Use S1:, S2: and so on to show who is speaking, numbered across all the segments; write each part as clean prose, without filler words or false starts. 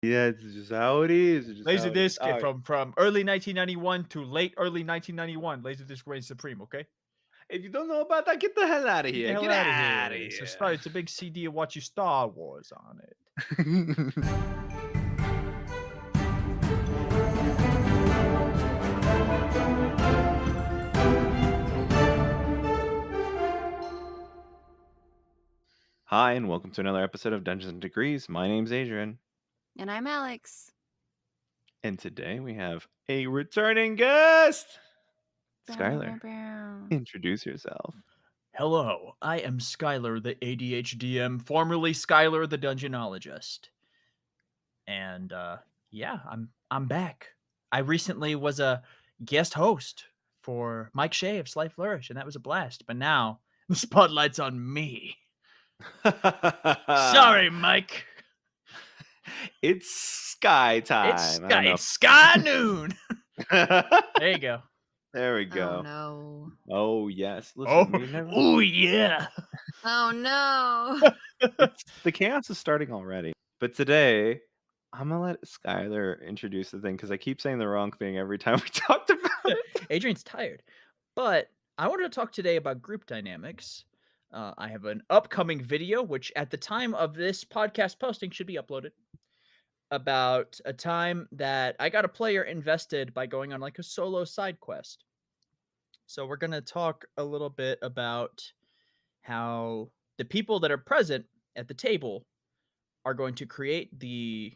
S1: Yeah, it's just how it is. It's just how it is.
S2: Laserdisc from early 1991 to late early 1991. Laserdisc reigns supreme. Okay,
S1: If you don't know about that, get the hell out of
S2: get the
S1: here.
S2: hell
S1: Get
S2: out of
S1: out of
S2: here.
S1: here.
S2: It's a big CD of watch you Star Wars on it.
S1: Hi, and welcome to another episode of Dungeons and Degrees. My name's Adrian,
S3: And I'm Alex.
S1: and today we have a returning guest.
S3: Bow, bow,
S1: Skyler,
S3: bow.
S1: introduce yourself.
S2: Hello, I am Skyler, the ADHDM, formerly Skyler, the Dungeonologist. And yeah, I'm back. I recently was a guest host for Mike Shea of Sly Flourish, and that was a blast. But now the spotlight's on me. Sorry, Mike.
S1: It's sky time. I don't know.
S2: It's Sky Noon. There you go.
S1: There we
S3: Oh
S1: go.
S3: no.
S1: Oh yes. Listen, we never.
S2: Oh yeah.
S3: Oh no.
S1: The chaos is starting already. But today, I'm gonna let Skyler introduce the thing because I keep saying the wrong thing every time we talked about it.
S2: Adrian's tired, but I wanted to talk today about group dynamics. I have an upcoming video, which at the time of this podcast posting should be uploaded, about a time that I got a player invested by going on like a solo side quest. So we're going to talk a little bit about how the people that are present at the table are going to create the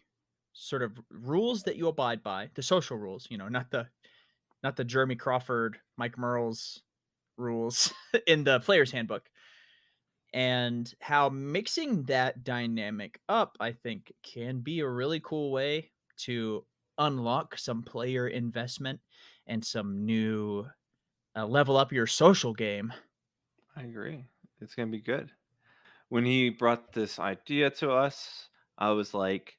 S2: sort of rules that you abide by, the social rules, not the Jeremy Crawford, Mike Merle's rules in the player's handbook. And how mixing that dynamic up, I think, can be a really cool way to unlock some player investment and some new level up your social game.
S1: I agree. It's gonna be good. When he brought this idea to us, I was like,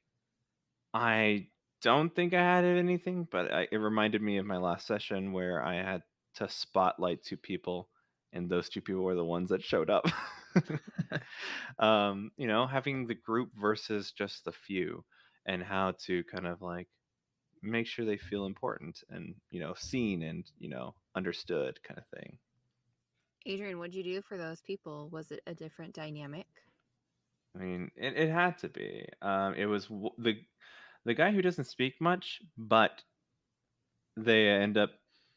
S1: I don't think I had anything, but it reminded me of my last session where I had to spotlight two people, and those two people were the ones that showed up. Having the group versus just the few, and how to kind of like make sure they feel important and seen and understood, kind of thing.
S3: Adrian, what'd you do for those people? Was it a different dynamic?
S1: I mean, it had to be. It was the guy who doesn't speak much, but they end up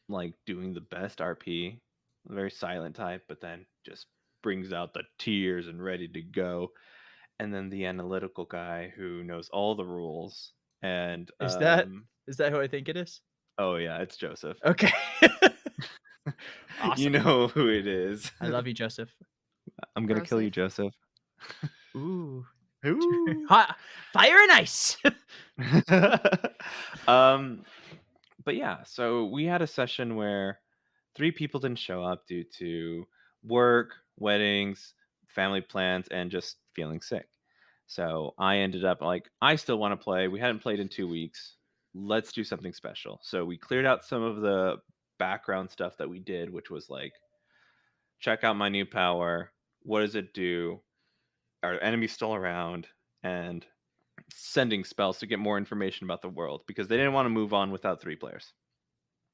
S1: like doing the best RP, very silent type, but then just brings out the tears and ready to go. And then the analytical guy who knows all the rules. And
S2: Is that who I think it is?
S1: oh yeah, it's Joseph.
S2: Okay.
S1: You
S2: Awesome.
S1: know who it is.
S2: I love you, Joseph.
S1: I'm gonna kill you, Joseph.
S2: Ooh.
S1: Ooh.
S2: Hot fire and ice.
S1: But yeah, so we had a session where 3 people didn't show up due to work, weddings, family plans, and just feeling sick. So I ended up like, I still want to play. We hadn't played in 2 weeks. Let's do something special. So we cleared out some of the background stuff that we did, which was like, check out my new power. What does it do? Are enemies still around? And sending spells to get more information about the world because they didn't want to move on without 3 players.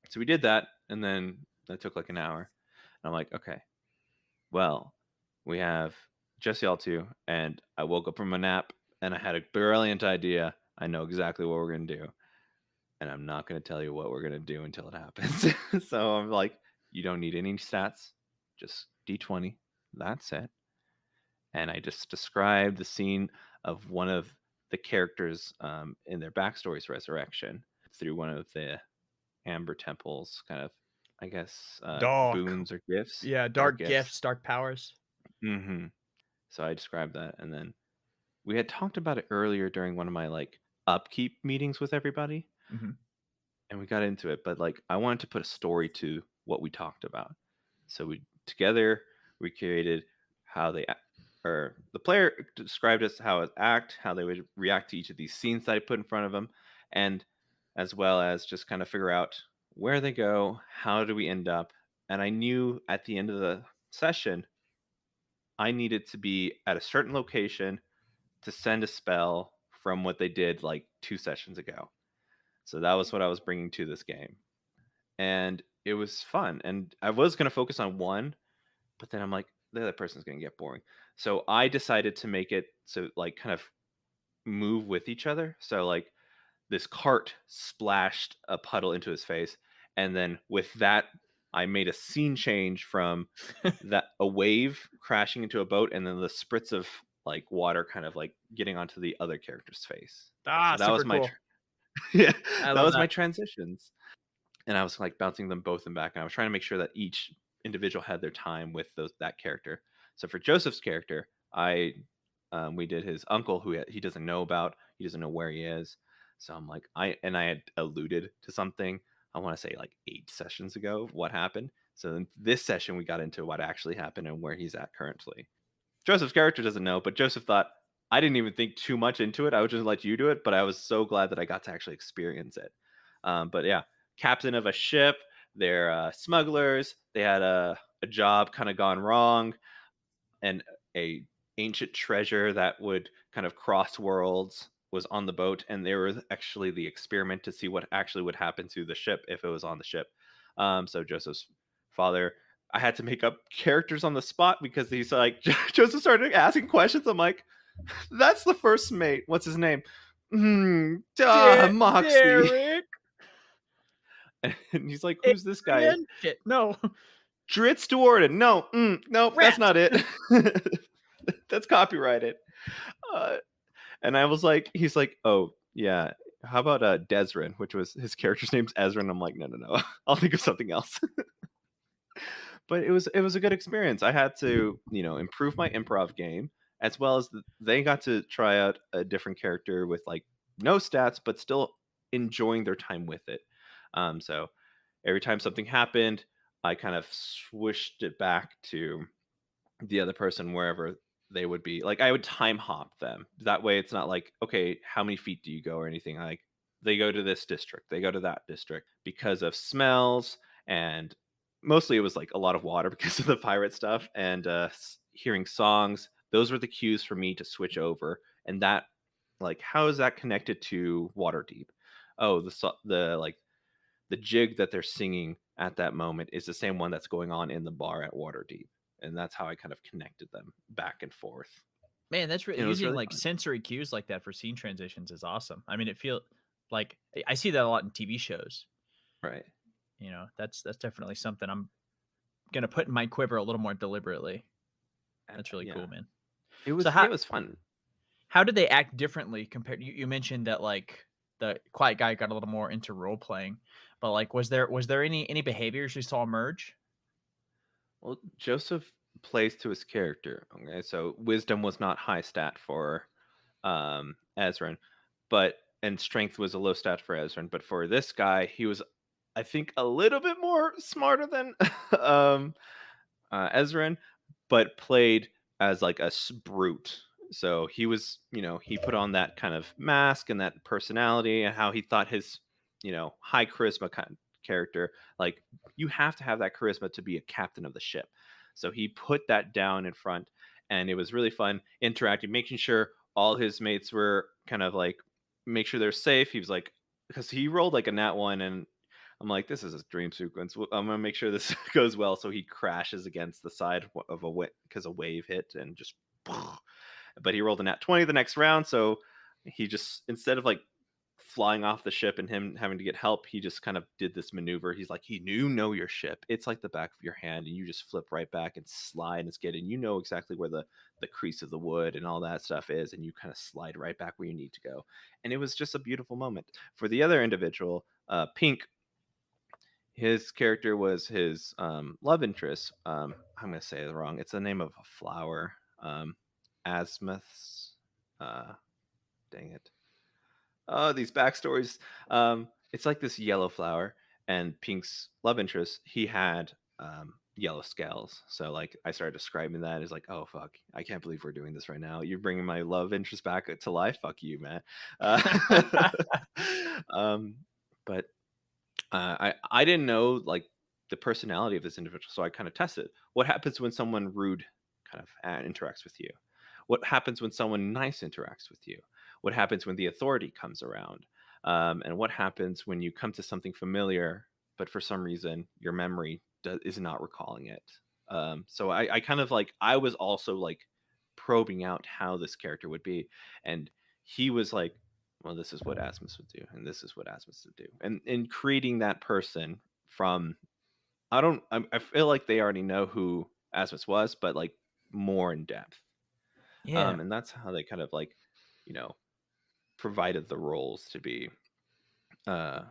S1: So we did that, and then that took like an hour. And I'm like, okay, well, we have just y'all two, and I woke up from a nap, and I had a brilliant idea. I know exactly what we're going to do, and I'm not going to tell you what we're going to do until it happens. So I'm like, you don't need any stats, just D20, that's it. And I just described the scene of one of the characters in their backstory's resurrection through one of the Amber Temple's kind of, I guess,
S2: Dark.
S1: boons or gifts.
S2: Yeah, dark gifts, dark powers.
S1: Mm-hmm. So I described that, and then we had talked about it earlier during one of my like upkeep meetings with everybody,
S2: Mm-hmm.
S1: and we got into it. But like, I wanted to put a story to what we talked about, so we created how they or the player described us how it act, how they would react to each of these scenes that I put in front of them, and as well as just kind of figure out where they go, how do we end up. And I knew at the end of the session, I needed to be at a certain location to send a spell from what they did like 2 sessions ago. So that was what I was bringing to this game, and it was fun. And I was going to focus on one, but then I'm like, the other person's going to get boring. So I decided to make it so like kind of move with each other. So like this cart splashed a puddle into his face, and then with that I made a scene change from that a wave crashing into a boat and then the spritz of like water kind of like getting onto the other character's face. So that
S2: Super
S1: was my
S2: cool.
S1: yeah,
S2: I
S1: that
S2: love
S1: was my
S2: that.
S1: transitions. And I was like bouncing them both and back, and I was trying to make sure that each individual had their time with that character. So for Joseph's character, I we did his uncle who he doesn't know about. He doesn't know where he is. So I'm like I had alluded to something. I want to say like 8 sessions ago of what happened. So in this session we got into what actually happened and where he's at currently. Joseph's character doesn't know, but Joseph thought I didn't even think too much into it. I would just let you do it, but I was so glad that I got to actually experience it. But yeah, captain of a ship. They're smugglers. They had a job kind of gone wrong, and a ancient treasure that would kind of cross worlds was on the boat, and they were actually the experiment to see what actually would happen to the ship if it was on the ship. So Joseph's father, I had to make up characters on the spot because he's like Joseph started asking questions. I'm like, that's the first mate. What's his name? Moxie.
S2: Derek,
S1: And he's like, who's this guy?
S2: Adrian. Shit, no.
S1: Dritz Duorden. No, nope, that's
S2: Rat.
S1: not it. That's copyrighted. Uh, and I was like, he's like, oh yeah, how about Desrin, which was his character's name's Ezra. And I'm like, no, I'll think of something else. But it was a good experience. I had to improve my improv game as well as they got to try out a different character with like no stats, but still enjoying their time with it. So every time something happened, I kind of swished it back to the other person wherever they would be. Like I would time hop them. That way it's not like, okay, how many feet do you go or anything? Like they go to this district, they go to that district because of smells, and mostly it was like a lot of water because of the pirate stuff and hearing songs. Those were the cues for me to switch over. And that like how is that connected to Waterdeep? Oh, the like the jig that they're singing at that moment is the same one that's going on in the bar at Waterdeep, and that's how I kind of connected them back and forth.
S2: Man, that's
S1: And it was
S2: using
S1: really
S2: like
S1: fun.
S2: sensory cues like that for scene transitions is awesome. I mean, it feel like I see that a lot in TV shows.
S1: Right.
S2: That's definitely something I'm gonna put in my quiver a little more deliberately.
S1: And,
S2: That's really
S1: yeah.
S2: cool, man.
S1: It
S2: So
S1: was it was fun.
S2: how did they act differently compared? You mentioned that like the quiet guy got a little more into role playing, but like was there any behaviors you saw emerge?
S1: Well, Joseph plays to his character. Okay, so wisdom was not high stat for Ezran, but and strength was a low stat for Ezran. But for this guy, he was, I think, a little bit more smarter than um, Ezran, but played as like a brute. So he was, he put on that kind of mask and that personality and how he thought his, high charisma kind of character. Like you have to have that charisma to be a captain of the ship. So he put that down in front, and it was really fun interacting, making sure all his mates were kind of like make sure they're safe. He was like, because he rolled like a nat one, and I'm like, this is a dream sequence. I'm gonna make sure this goes well. So he crashes against the side of a because a wave hit and just. But he rolled a nat 20 the next round, so he just instead of like flying off the ship and him having to get help, he just kind of did this maneuver. He's like, you know your ship. It's like the back of your hand, and you just flip right back and slide and skid, and you know exactly where the crease of the wood and all that stuff is, and you kind of slide right back where you need to go. And it was just a beautiful moment. For the other individual, Pink, his character was his love interest. I'm gonna say it wrong. It's the name of a flower. Asmuth's. Dang it. Oh, these backstories. It's like this yellow flower, and Pink's love interest. He had yellow scales. So like I started describing that as like, oh fuck, I can't believe we're doing this right now. You're bringing my love interest back to life. Fuck you, man. Uh, um, but I didn't know like the personality of this individual, so I kind of tested what happens when someone rude kind of interacts with you. What happens when someone nice interacts with you? what happens when the authority comes around, and what happens when you come to something familiar, but for some reason your memory is not recalling it. So I kind of like I was also like probing out how this character would be, and he was like, well, this is what Asmus would do, and this is what Asmus would do, and in creating that person from I feel like they already know who Asmus was, but like more in depth.
S2: Yeah.
S1: And that's how they kind of like, you know, provided the roles to be, uh,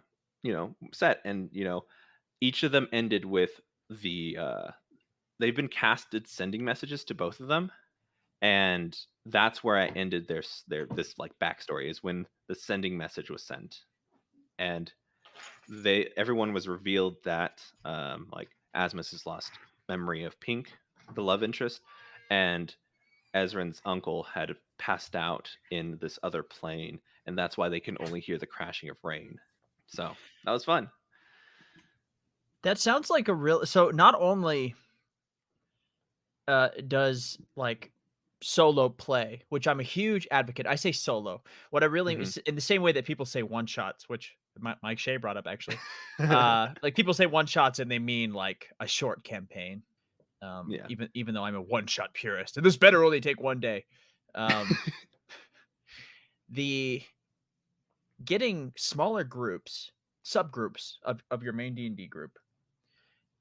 S1: set. And each of them ended with they've been casted sending messages to both of them, and that's where I ended their this like backstory is when the sending message was sent, and everyone was revealed that like Asmus has lost memory of Pink, the love interest, and Ezran's uncle had passed out in this other plane, and that's why they can only hear the crashing of rain. So that was fun.
S2: That sounds like a real. So not only does like solo play, which I'm a huge advocate. I say solo. What I really
S1: Hmm.
S2: in the same way that people say one shots, which Mike Shea brought up actually. Like people say one shots and they mean like a short campaign.
S1: Yeah.
S2: Even though I'm a one shot purist, and this better only take one day. The getting smaller groups, subgroups of your main D&D group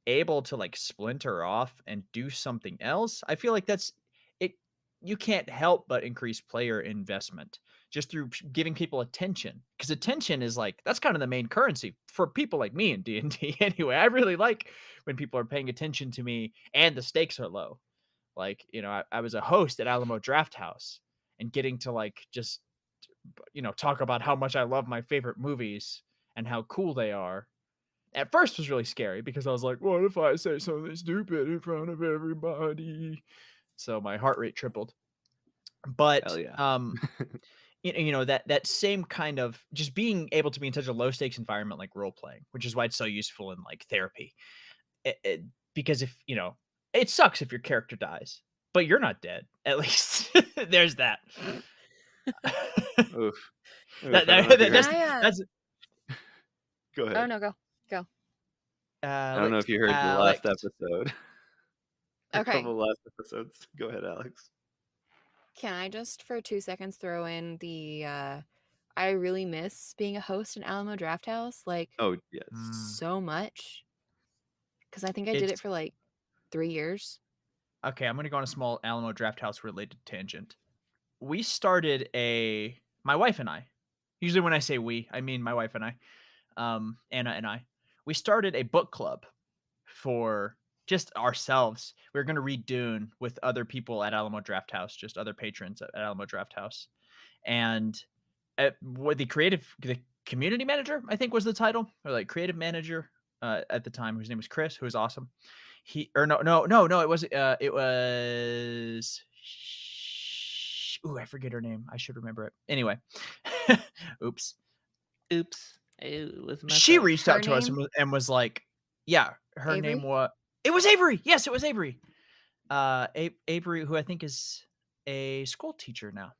S2: able to like splinter off and do something else, I feel like that's it. You can't help but increase player investment just through giving people attention, because attention is like that's kind of the main currency for people like me in D&D anyway. I really like when people are paying attention to me and the stakes are low. Like, I was a host at Alamo Draft House, and getting to like just talk about how much I love my favorite movies and how cool they are at first was really scary, because I was like, what if I say something stupid in front of everybody? So my heart rate tripled.
S1: Hell
S2: But
S1: yeah.
S2: that same kind of just being able to be in such a low stakes environment like role playing, which is why it's so useful in like therapy. Because if it sucks if your character dies, but you're not dead. At least there's that.
S1: Oof.
S2: that,
S1: Oof. I don't know if you
S2: that
S3: Can
S1: heard.
S2: that's
S1: Go
S3: Oh
S1: ahead.
S3: no, go.
S1: I don't know if you heard the last
S2: Alex.
S1: episode. A
S3: Okay.
S1: couple last episodes. Go ahead, Alex.
S3: Can I just for 2 seconds throw in the I really miss being a host in Alamo Draft House, like
S1: Oh yes.
S2: Mm,
S3: so much. Because I think I did it
S2: it's
S3: for like 3 years.
S2: okay. I'm gonna go on a small Alamo Draft House related tangent. We started my wife and I. Usually when I say we, I mean my wife and I, Anna and I. We started a book club for just ourselves. We were going to read Dune with other people at Alamo Draft House, just other patrons at Alamo Draft House. And the community manager, I think was the title, or like creative manager at the time, whose name was Chris, who was awesome. It was ooh, I forget her name. I should remember it. Anyway, oops.
S1: Oops. It was messed
S2: She
S1: up.
S2: reached
S3: Her
S2: out to us
S3: name?
S2: and was like, yeah, her name
S3: Avery?
S2: was, it was Avery. Yes, it was Avery. Avery, who I think is a school teacher now.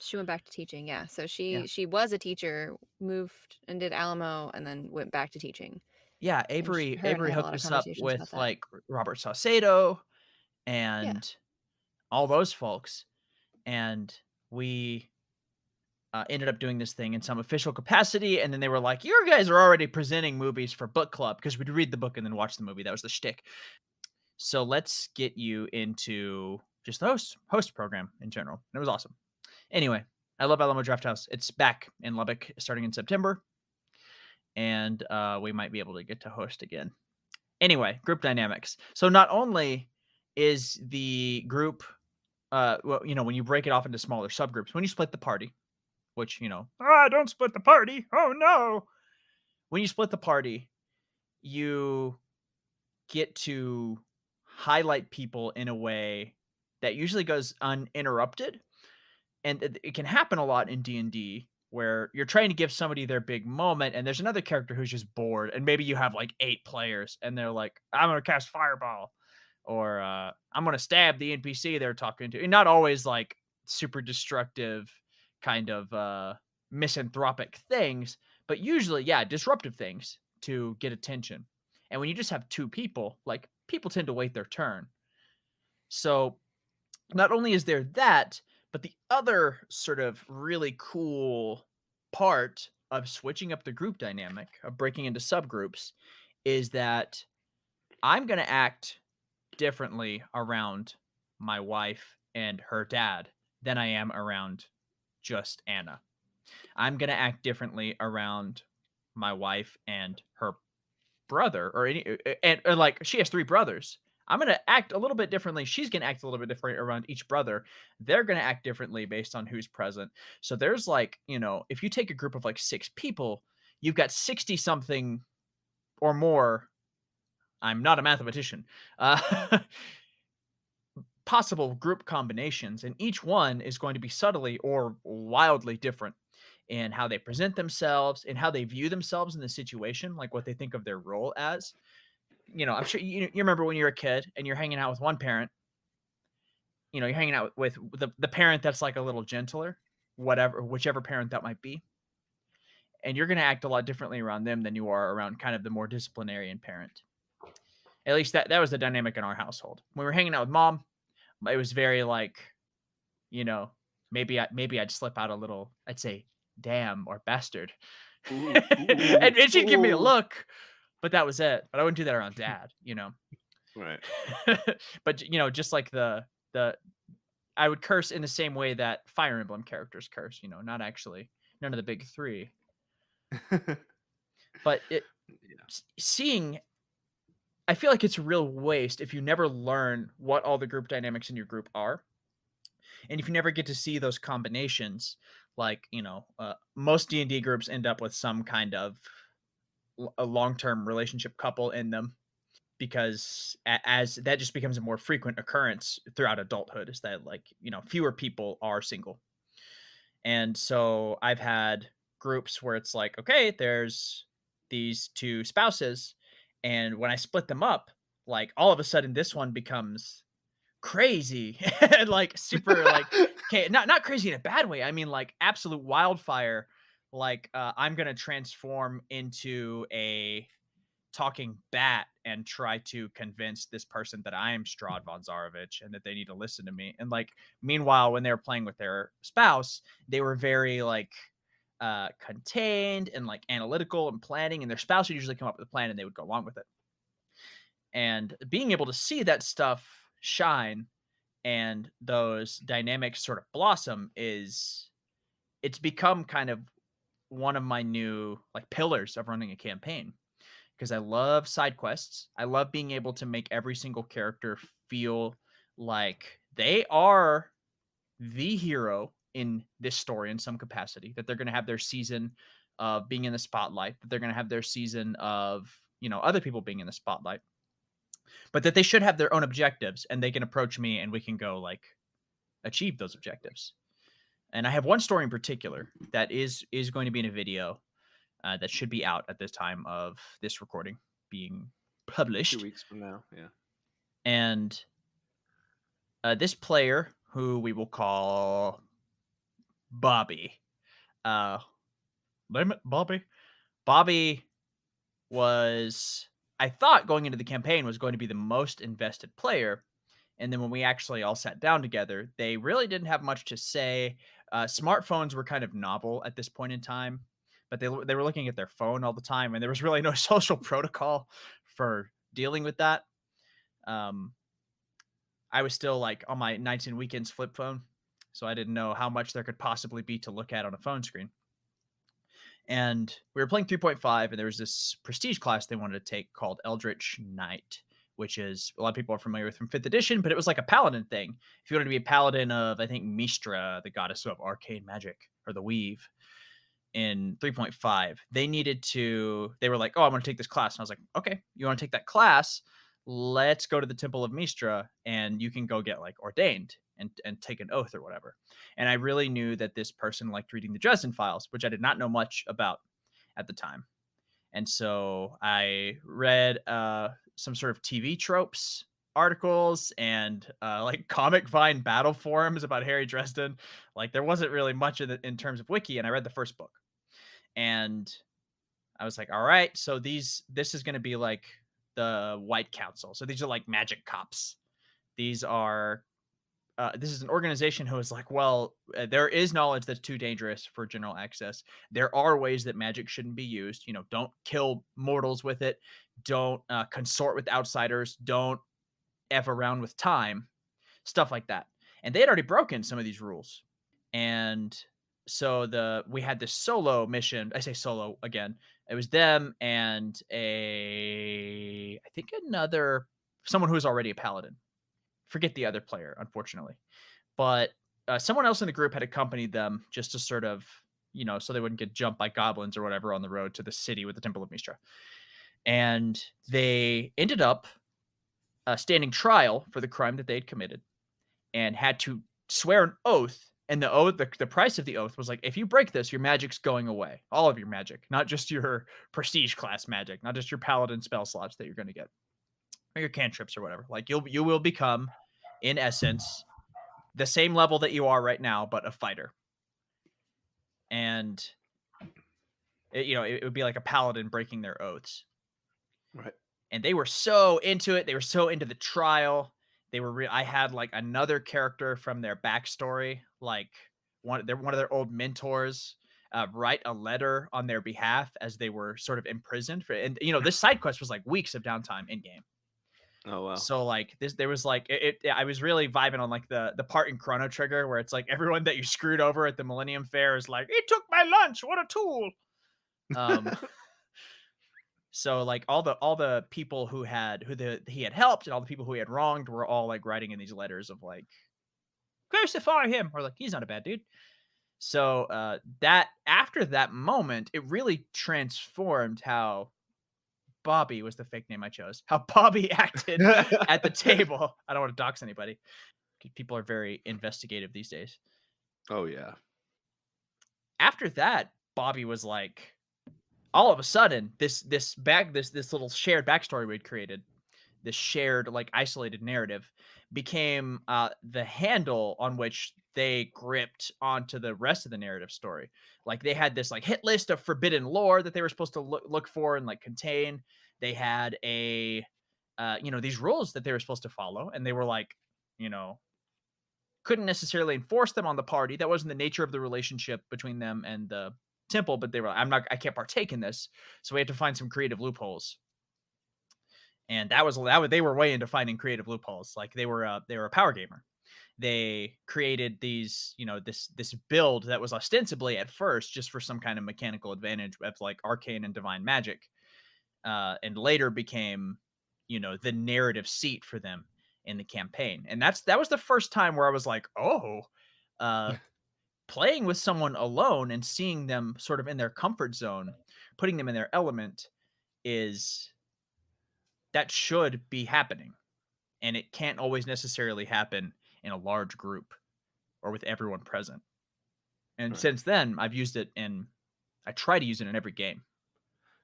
S3: She went back to teaching, yeah. So
S2: Yeah.
S3: she was a teacher, moved and did Alamo, and then went back to teaching.
S2: Yeah,
S3: And her and I
S2: Avery
S3: had a
S2: hooked
S3: lot of
S2: us up
S3: conversations
S2: with
S3: about that.
S2: like Robert Saucedo
S3: Yeah.
S2: and all those folks, and we ended up doing this thing in some official capacity. And then they were like, "You guys are already presenting movies for book club," because we'd read the book and then watch the movie. That was the shtick. So let's get you into just the host program in general. And it was awesome. Anyway, I love Alamo Draft House. It's back in Lubbock starting in September, and we might be able to get to host again. Anyway, group dynamics. So not only is the group, when you break it off into smaller subgroups, when you split the party, which, don't split the party. Oh no. When you split the party, you get to highlight people in a way that usually goes uninterrupted. And it can happen a lot in D&D, where you're trying to give somebody their big moment and there's another character who's just bored, and maybe you have like 8 players and they're like, I'm going to cast fireball, or I'm going to stab the NPC they're talking to. And not always like super destructive kind of misanthropic things, but usually, yeah, disruptive things to get attention. And when you just have two people, like people tend to wait their turn. So not only is there that, but the other sort of really cool part of switching up the group dynamic, of breaking into subgroups, is that I'm going to act differently around my wife and her dad than I am around just Anna. I'm going to act differently around my wife and her brother or any and like she has three brothers. I'm going to act a little bit differently. She's going to act a little bit different around each brother. They're going to act differently based on who's present. So there's like, if you take a group of like 6 people, you've got 60 something or more. I'm not a mathematician. Possible group combinations, and each one is going to be subtly or wildly different in how they present themselves and how they view themselves in the situation, like what they think of their role as. I'm sure you remember when you're a kid and you're hanging out with one parent, you're hanging out with the parent that's like a little gentler, whatever, whichever parent that might be. And you're going to act a lot differently around them than you are around kind of the more disciplinarian parent. At least that was the dynamic in our household. When we were hanging out with mom, it was very like, you know, maybe I'd slip out a little. I'd say, "Damn" or "bastard,"
S1: Ooh, ooh,
S2: and she'd give me a
S1: ooh.
S2: look, but that was it. But I wouldn't do that around dad.
S1: Right.
S2: But just like the I would curse in the same way that Fire Emblem characters curse. Not actually none of the big three, but
S1: Yeah.
S2: seeing. I feel like it's a real waste if you never learn what all the group dynamics in your group are. And if you never get to see those combinations, like most D&D groups end up with some kind of a long-term relationship couple in them, because as that just becomes a more frequent occurrence throughout adulthood, is that like fewer people are single. And so I've had groups where it's like, okay, there's these two spouses, and when I split them up, like all of a sudden this one becomes crazy and like super like, okay, not crazy in a bad way. I mean like absolute wildfire. Like I'm gonna transform into a talking bat and try to convince this person that I am Strahd von Zarovich and that they need to listen to me. And like meanwhile, when they were playing with their spouse, they were very like contained and like analytical and planning, and their spouse would usually come up with a plan and they would go along with it. And being able to see that stuff shine and those dynamics sort of blossom it's become kind of one of my new like pillars of running a campaign, because I love side quests. I love being able to make every single character feel like they are the hero in this story in some capacity, that they're going to have their season of being in the spotlight, that they're going to have their season of other people being in the spotlight, but that they should have their own objectives and they can approach me and we can go like achieve those objectives. And I have one story in particular that is going to be in a video that should be out at this time of this recording being
S1: 2
S2: published.
S1: weeks from now. Yeah.
S2: And this player, who we will call Bobby, name it Bobby. Bobby was, I thought going into the campaign, was going to be the most invested player. And then when we actually all sat down together, they really didn't have much to say. Smartphones were kind of novel at this point in time, but they were looking at their phone all the time, and there was really no social protocol for dealing with that. I was still like on my nights and weekends flip phone, so I didn't know how much there could possibly be to look at on a phone screen. And we were playing 3.5, and there was this prestige class they wanted to take called Eldritch Knight, which is, a lot of people are familiar with from 5th edition, but it was like a paladin thing. If you wanted to be a paladin of, I think, Mistra, the goddess of arcane magic, or the weave, in 3.5, they were like, oh, I'm going to take this class. And I was like, okay, you want to take that class? Let's go to the Temple of Mistra, and you can go get like ordained and take an oath or whatever. And I really knew that this person liked reading the Dresden Files, which I did not know much about at the time. And so I read some sort of TV tropes articles and like Comic Vine battle forums about Harry Dresden. Like there wasn't really much in terms of wiki, and I read the first book, and I was like, all right, so this is going to be like the White Council. So these are like magic cops. These are this is an organization who is like, well, there is knowledge that's too dangerous for general access. There are ways that magic shouldn't be used. You know, don't kill mortals with it. Don't consort with outsiders. Don't F around with time. Stuff like that. And they had already broken some of these rules. And so we had this solo mission. I say solo again. It was them and I think another someone who was already a paladin. Forget the other player, unfortunately. But someone else in the group had accompanied them just to sort of, you know, so they wouldn't get jumped by goblins or whatever on the road to the city with the Temple of Mistra. And they ended up standing trial for the crime that they'd committed and had to swear an oath. And the oath, the price of the oath was like, if you break this, your magic's going away. All of your magic, not just your prestige class magic, not just your paladin spell slots that you're going to get, or your cantrips or whatever. Like you will become, in essence, the same level that you are right now, but a fighter. And it would be like a paladin breaking their oaths.
S1: Right.
S2: And they were so into it. They were so into the trial. I had like another character from their backstory, like one of their old mentors, write a letter on their behalf as they were sort of imprisoned and this side quest was like weeks of downtime in game.
S1: Oh wow.
S2: So like there was like I was really vibing on like the part in Chrono Trigger where it's like everyone that you screwed over at the Millennium Fair is like, "He took my lunch. What a tool." So like all the people he had helped and all the people who he had wronged were all like writing in these letters of like, crucify him, or like, he's not a bad dude. So that after that moment, it really transformed how Bobby was the fake name I chose. How Bobby acted at the table. I don't want to dox anybody. People are very investigative these days.
S1: Oh yeah.
S2: After that, Bobby was like, all of a sudden, this little shared backstory we'd created, this shared like isolated narrative, became the handle on which they gripped onto the rest of the narrative story. Like they had this like hit list of forbidden lore that they were supposed to look for and like contain. They had these rules that they were supposed to follow, and they were like, couldn't necessarily enforce them on the party. That wasn't the nature of the relationship between them and the temple, but they were like, I can't partake in this. So we had to find some creative loopholes. And they were way into finding creative loopholes. Like they were a power gamer. They created these, this build that was ostensibly at first just for some kind of mechanical advantage of like arcane and divine magic, and later became, the narrative seat for them in the campaign. And that was the first time where I was like, oh, playing with someone alone and seeing them sort of in their comfort zone, putting them in their element, that should be happening. And it can't always necessarily happen in a large group or with everyone present. And since then, I've used it I try to use it in every game.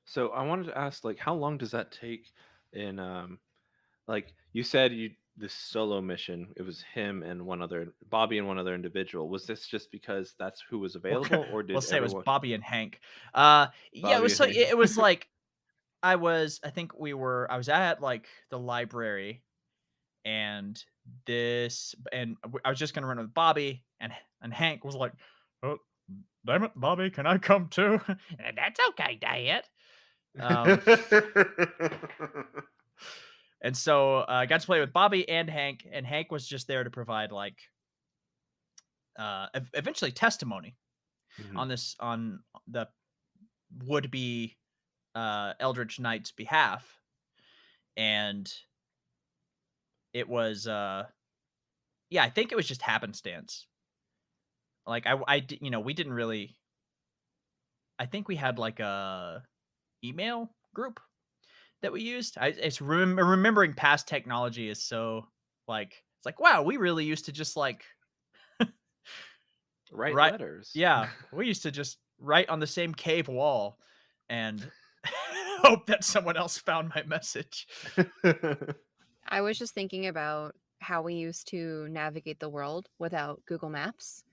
S1: So I wanted to ask, like, how long does that take in, like you said, this solo mission, it was Bobby and one other individual. Was this just because that's who was available, or
S2: We'll
S1: did
S2: say it was
S1: everyone?
S2: Bobby and Hank.
S1: Bobby
S2: It was
S1: and Hank.
S2: it was like I was at like the library, and I was just gonna run with Bobby, and Hank was like, "Oh, damn it, Bobby, can I come too?" And that's okay, Dad. And so I got to play with Bobby and Hank was just there to provide like eventually testimony
S1: Mhm.
S2: on the would be Eldritch Knight's behalf. And it was I think it was just happenstance. Like we didn't really, I think we had like a email group that we used. Remembering past technology is so like, it's like, wow, we really used to just like
S1: Write
S2: write.
S1: letters.
S2: Yeah, we used to just write on the same cave wall and hope that someone else found my message.
S3: I was just thinking about how we used to navigate the world without Google Maps.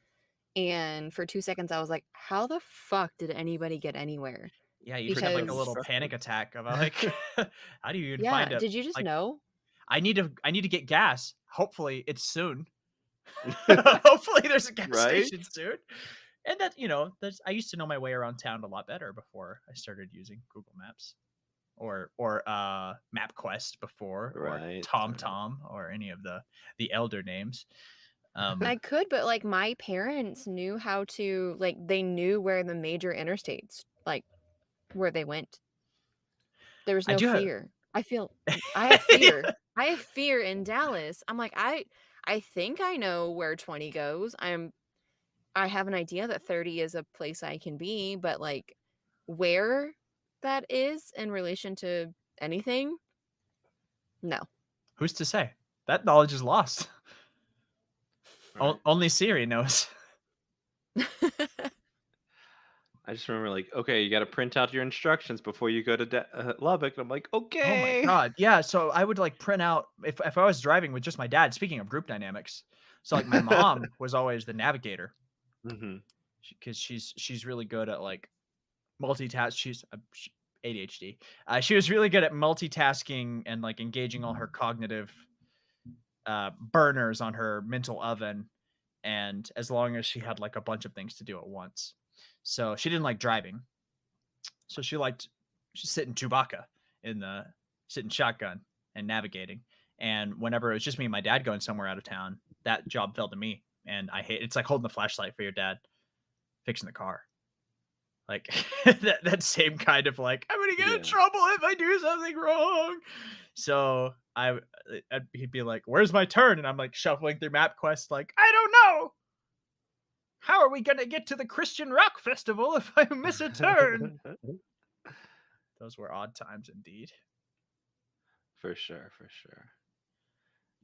S3: And for 2 seconds, I was like, how the fuck did anybody get anywhere?
S2: Yeah, you just have like a
S3: Because,
S2: little panic attack of like, how do you even find
S3: yeah,
S2: it?
S3: did you just
S2: Like,
S3: know?
S2: I need to get gas. Hopefully, it's soon. Hopefully, there's a gas
S1: Right?
S2: station soon. And that, that's I used to know my way around town a lot better before I started using Google Maps or MapQuest before or
S1: Right.
S2: TomTom or any of the elder names.
S3: I could, but like my parents knew how to, like, they knew where the major interstates, like, where they went. There was
S2: I
S3: no
S2: do have
S3: fear. I have fear.
S2: yeah.
S3: I have fear in Dallas. I'm like, I think I know where 20 goes. I have an idea that 30 is a place I can be, but like where that is in relation to anything? No.
S2: Who's to say? That knowledge is lost.
S1: Right.
S2: Only Siri knows.
S1: I just remember, like, okay, you got to print out your instructions before you go to Lubbock. And I'm like,
S2: Oh my
S1: okay.
S2: god. Yeah, so I would like print out if I was driving with just my dad, speaking of group dynamics. So like my mom was always the navigator
S1: Hmm.
S2: because she's really good at like multitask. She's ADHD. She was really good at multitasking and like engaging all her cognitive burners on her mental oven, and as long as she had like a bunch of things to do at once. So she didn't like driving. So she's sitting Chewbacca in the sitting shotgun and navigating. And whenever it was just me and my dad going somewhere out of town, that job fell to me. And I hate it's like holding the flashlight for your dad, fixing the car. Like that same kind of like, I'm gonna get in
S1: Yeah.
S2: trouble if I do something wrong. So he'd be like, "Where's my turn?" And I'm like shuffling through MapQuest, like, I don't know. How are we gonna get to the Christian rock festival if I miss a turn? Those were odd times indeed.
S1: For sure. For sure.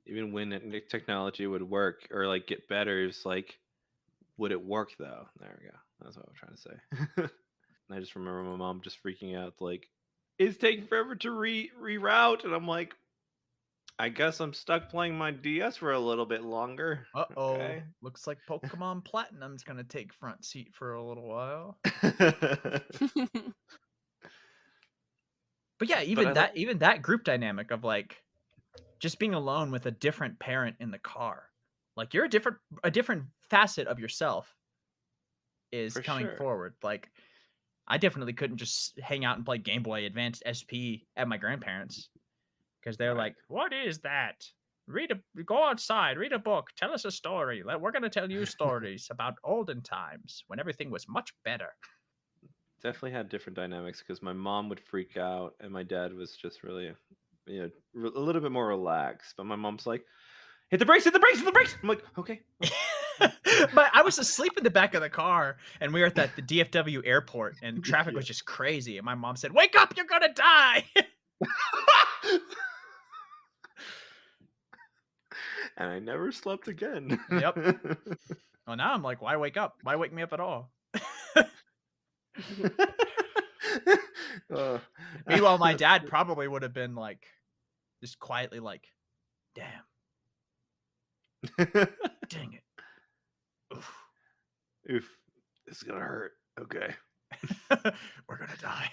S1: Even when technology would work or like get better, it's like, would it work though? There we go. That's what I'm trying to say. I just remember my mom just freaking out, like, it's taking forever to reroute. And I'm like, I guess I'm stuck playing my DS for a little bit longer.
S2: Uh-oh.
S1: Okay.
S2: Looks like Pokemon Platinum's gonna take front seat for a little while. But yeah,
S1: But I like,
S2: even that group dynamic of like just being alone with a different parent in the car. Like you're a different facet of yourself is
S1: for
S2: coming
S1: sure.
S2: forward. Like I definitely couldn't just hang out and play Game Boy Advance SP at my grandparents because they're
S1: Right.
S2: like, "What is that? Go outside, read a book, tell us a story. We're gonna tell you stories about olden times when everything was much better."
S1: Definitely had different dynamics because my mom would freak out and my dad was just really, a little bit more relaxed. But my mom's like, hit the brakes, hit the brakes, hit the brakes. I'm like, okay.
S2: But I was asleep in the back of the car, and we were at the DFW airport, and traffic
S1: Yeah.
S2: was just crazy. And my mom said, "Wake up, you're gonna die!"
S1: And I never slept again.
S2: Yep. Well, now I'm like, why wake up? Why wake me up at all?
S1: Uh,
S2: Meanwhile, my dad probably would have been like, just quietly like, "Damn, dang it, oof,
S1: Oof, this is gonna hurt. Okay.
S2: we're gonna die."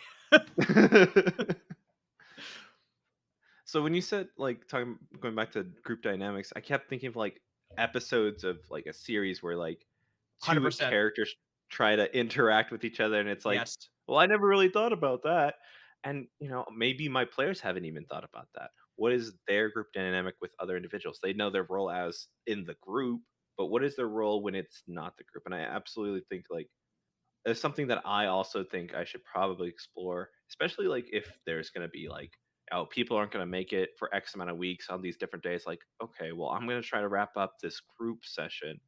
S1: So when you said like going back to group dynamics, I kept thinking of like episodes of like a series where like two
S2: 100%.
S1: characters try to interact with each other, and it's like,
S2: Yes,
S1: well, I never really thought about that. And maybe my players haven't even thought about that. What is their group dynamic with other individuals? They know their role as in the group, but what is their role when it's not the group? And I absolutely think like it's something that I also think I should probably explore, especially like if there's going to be like, oh, people aren't going to make it for X amount of weeks on these different days. Like, okay, well, I'm going to try to wrap up this group session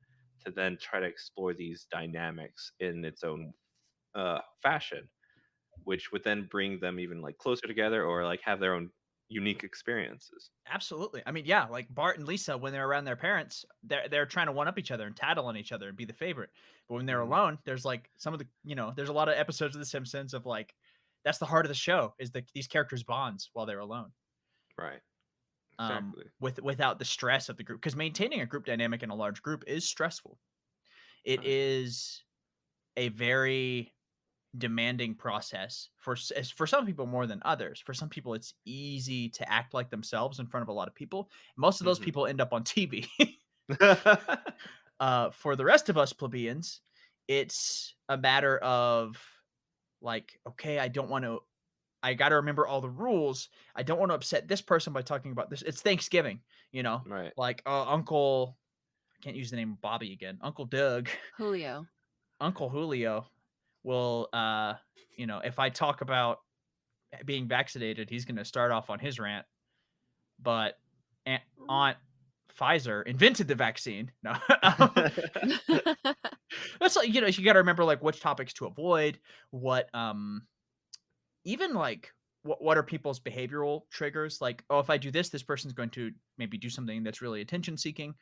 S1: to then try to explore these dynamics in its own fashion, which would then bring them even like closer together or like have their own unique experiences.
S2: absolutely. I mean, yeah, like Bart and Lisa, when they're around their parents, they're trying to one up each other and tattle on each other and be the favorite. But when they're
S1: Mhm.
S2: alone, there's like some of the, there's a lot of episodes of The Simpsons of like, that's the heart of the show is that these characters bonds while they're alone.
S1: Right. Exactly.
S2: without the stress of the group, because maintaining a group dynamic in a large group is stressful. It
S1: Right.
S2: is a very demanding process for some people more than others. For some people, it's easy to act like themselves in front of a lot of people. Most of those
S1: Mhm.
S2: people end up on TV. For the rest of us plebeians, it's a matter of like, okay, I got to remember all the rules. I don't want to upset this person by talking about this. It's Thanksgiving,
S1: Right.
S2: like Uncle, I can't use the name Bobby again. Uncle Doug,
S3: Julio.
S2: Uncle Julio will, if I talk about being vaccinated, he's going to start off on his rant. But Aunt Pfizer invented the vaccine. No, that's like, you got to remember like which topics to avoid, what even like what are people's behavioral triggers, like, oh, if I do this person's going to maybe do something that's really attention seeking.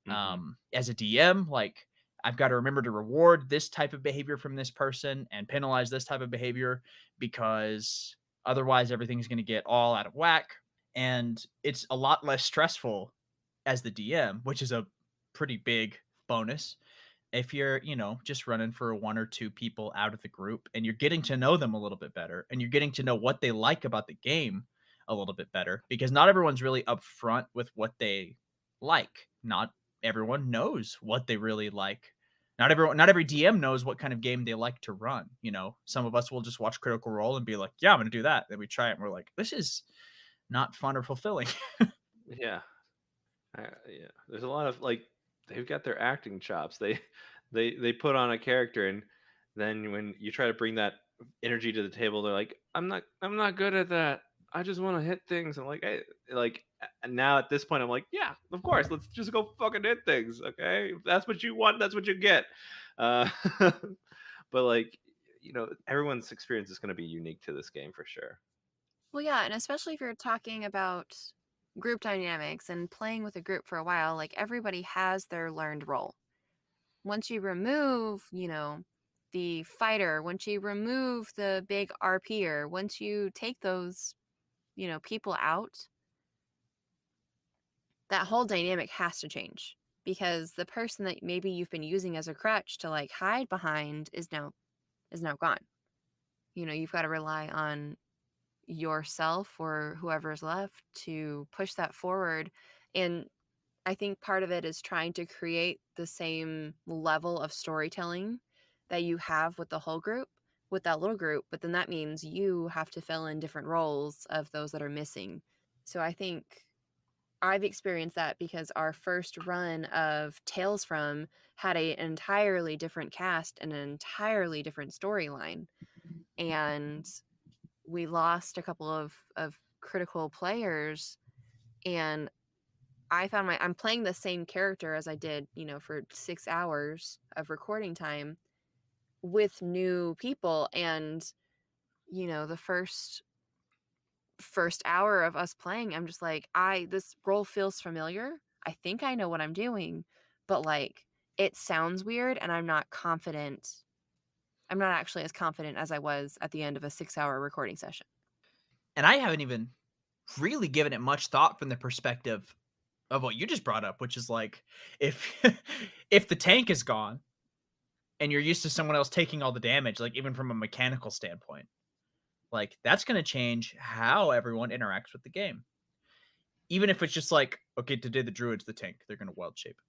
S1: Mhm.
S2: As a DM, like, I've got to remember to reward this type of behavior from this person and penalize this type of behavior, because otherwise everything's going to get all out of whack, and it's a lot less stressful as the DM, which is a pretty big bonus if you're, just running for one or two people out of the group and you're getting to know them a little bit better and you're getting to know what they like about the game a little bit better, because not everyone's really upfront with what they like. Not everyone knows what they really like. Not every DM knows what kind of game they like to run. Some of us will just watch Critical Role and be like, yeah, I'm going to do that. Then we try it and we're like, this is not fun or fulfilling.
S1: Yeah. Yeah. There's a lot of like they've got their acting chops. They put on a character, and then when you try to bring that energy to the table, they're like, I'm not good at that. I just want to hit things. I'm like, hey, like now at this point, I'm like, yeah, of course, let's just go fucking hit things. Okay, if that's what you want, that's what you get. Uh, but like, everyone's experience is going to be unique to this game for sure.
S3: Well, yeah, and especially if you're talking about group dynamics and playing with a group for a while, like everybody has their learned role. Once you remove, the fighter, once you remove the big RPer, once you take those, people out, that whole dynamic has to change, because the person that maybe you've been using as a crutch to like hide behind is now gone. You've got to rely on yourself or whoever's left to push that forward. And I think part of it is trying to create the same level of storytelling that you have with the whole group, with that little group, but then that means you have to fill in different roles of those that are missing. So I think I've experienced that because our first run of Tales From had an entirely different cast and an entirely different storyline. And we lost a couple of critical players, and I'm playing the same character as I did, for 6 hours of recording time with new people. And, the first hour of us playing, I'm just like, this role feels familiar. I think I know what I'm doing, but like it sounds weird and I'm not confident. I'm not actually as confident as I was at the end of a 6-hour recording session.
S2: And I haven't even really given it much thought from the perspective of what you just brought up, which is like, if if the tank is gone and you're used to someone else taking all the damage, like even from a mechanical standpoint, like that's going to change how everyone interacts with the game. Even if it's just like, okay, today the druid's the tank, they're going to wild shape.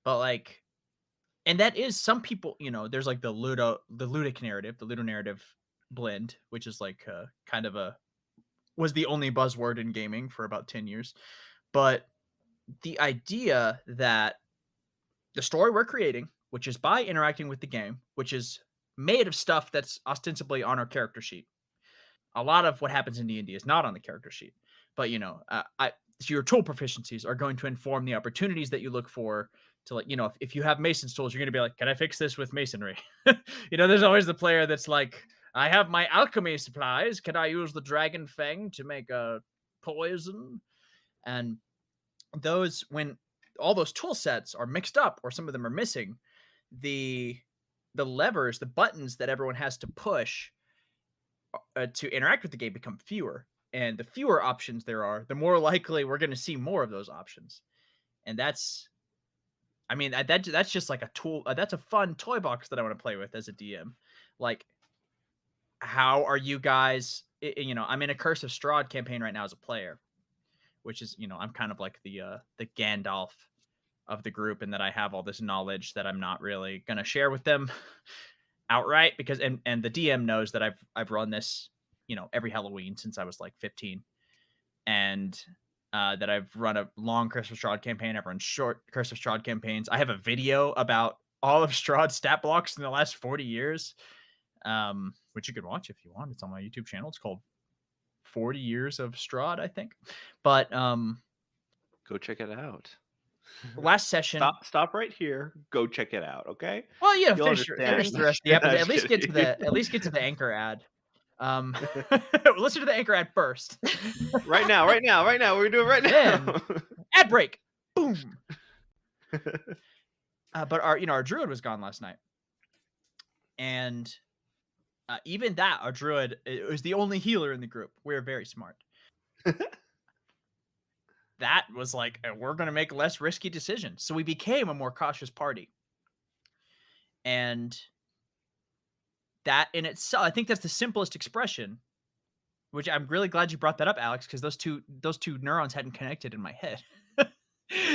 S2: But like, and that is some people, there's like the ludic narrative, the ludo narrative blend, which is like kind of was the only buzzword in gaming for about 10 years. But the idea that the story we're creating, which is by interacting with the game, which is made of stuff that's ostensibly on our character sheet. A lot of what happens in D&D is not on the character sheet, but so your tool proficiencies are going to inform the opportunities that you look for to, like, if you have Mason's tools, you're going to be like, can I fix this with masonry? There's always the player that's like, I have my alchemy supplies. Can I use the dragon fang to make a poison? And when all those tool sets are mixed up or some of them are missing, the levers, the buttons that everyone has to push to interact with the game become fewer. And the fewer options there are, the more likely we're going to see more of those options. And that's, I mean, that's just like a tool. That's a fun toy box that I want to play with as a DM. Like, how are you guys? I'm in a Curse of Strahd campaign right now as a player, which is, I'm kind of like the Gandalf of the group, and that I have all this knowledge that I'm not really going to share with them outright, because and the DM knows that I've run this, every Halloween since I was like 15, and that I've run a long Curse of Strahd campaign. I've run short Curse of Strahd campaigns. I have a video about all of Strahd's stat blocks in the last 40 years, which you could watch if you want. It's on my YouTube channel. It's called 40 Years of Strahd, I think. But
S1: Go check it out.
S2: last session.
S1: Stop right here. Go check it out, okay?
S2: Well,
S1: You'll
S2: finish
S1: understand.
S2: the rest of the episode.
S1: I'm
S2: At least get to
S1: kidding.
S2: the anchor ad. Listen to the anchor ad first.
S1: Right now. We're doing it right
S2: Then,
S1: now.
S2: ad break. Boom. But our druid was gone last night, and even that, our druid was the only healer in the group. We're very smart. That was like, we're going to make less risky decisions. So we became a more cautious party. And that in itself, I think that's the simplest expression, which I'm really glad you brought that up, Alex, because those two neurons hadn't connected in my head.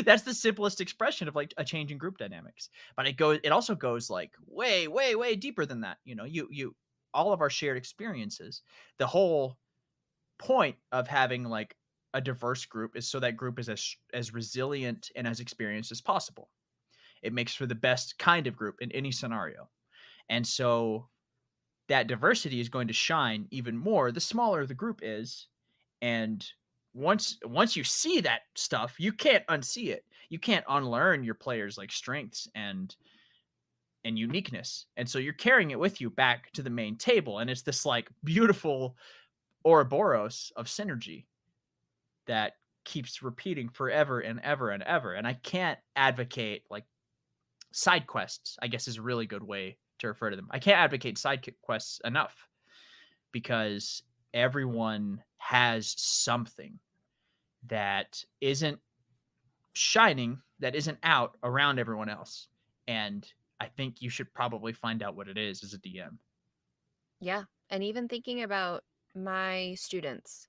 S2: That's the simplest expression of like a change in group dynamics. But it also goes like way, way, way deeper than that. You all of our shared experiences, the whole point of having like a diverse group is so that group is as resilient and as experienced as possible. It makes for the best kind of group in any scenario. And so that diversity is going to shine even more the smaller the group is. And once you see that stuff, you can't unsee it. You can't unlearn your players' like strengths and uniqueness. And so you're carrying it with you back to the main table. And it's this like beautiful Ouroboros of synergy that keeps repeating forever and ever and ever. And I can't advocate like side quests, I guess is a really good way to refer to them. I can't advocate side quests enough, because everyone has something that isn't shining, that isn't out around everyone else. And I think you should probably find out what it is as a DM.
S3: Yeah. And even thinking about my students,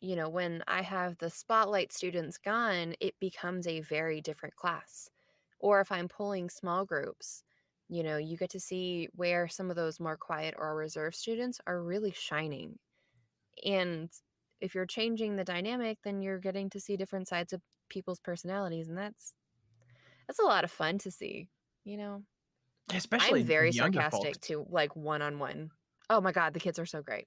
S3: when I have the spotlight students gone, it becomes a very different class. Or if I'm pulling small groups, you get to see where some of those more quiet or reserved students are really shining. And if you're changing the dynamic, then you're getting to see different sides of people's personalities. And that's a lot of fun to see,
S2: Especially
S3: I'm very
S2: in younger
S3: sarcastic
S2: folks.
S3: to like one-on-one. Oh my God, the kids are so great.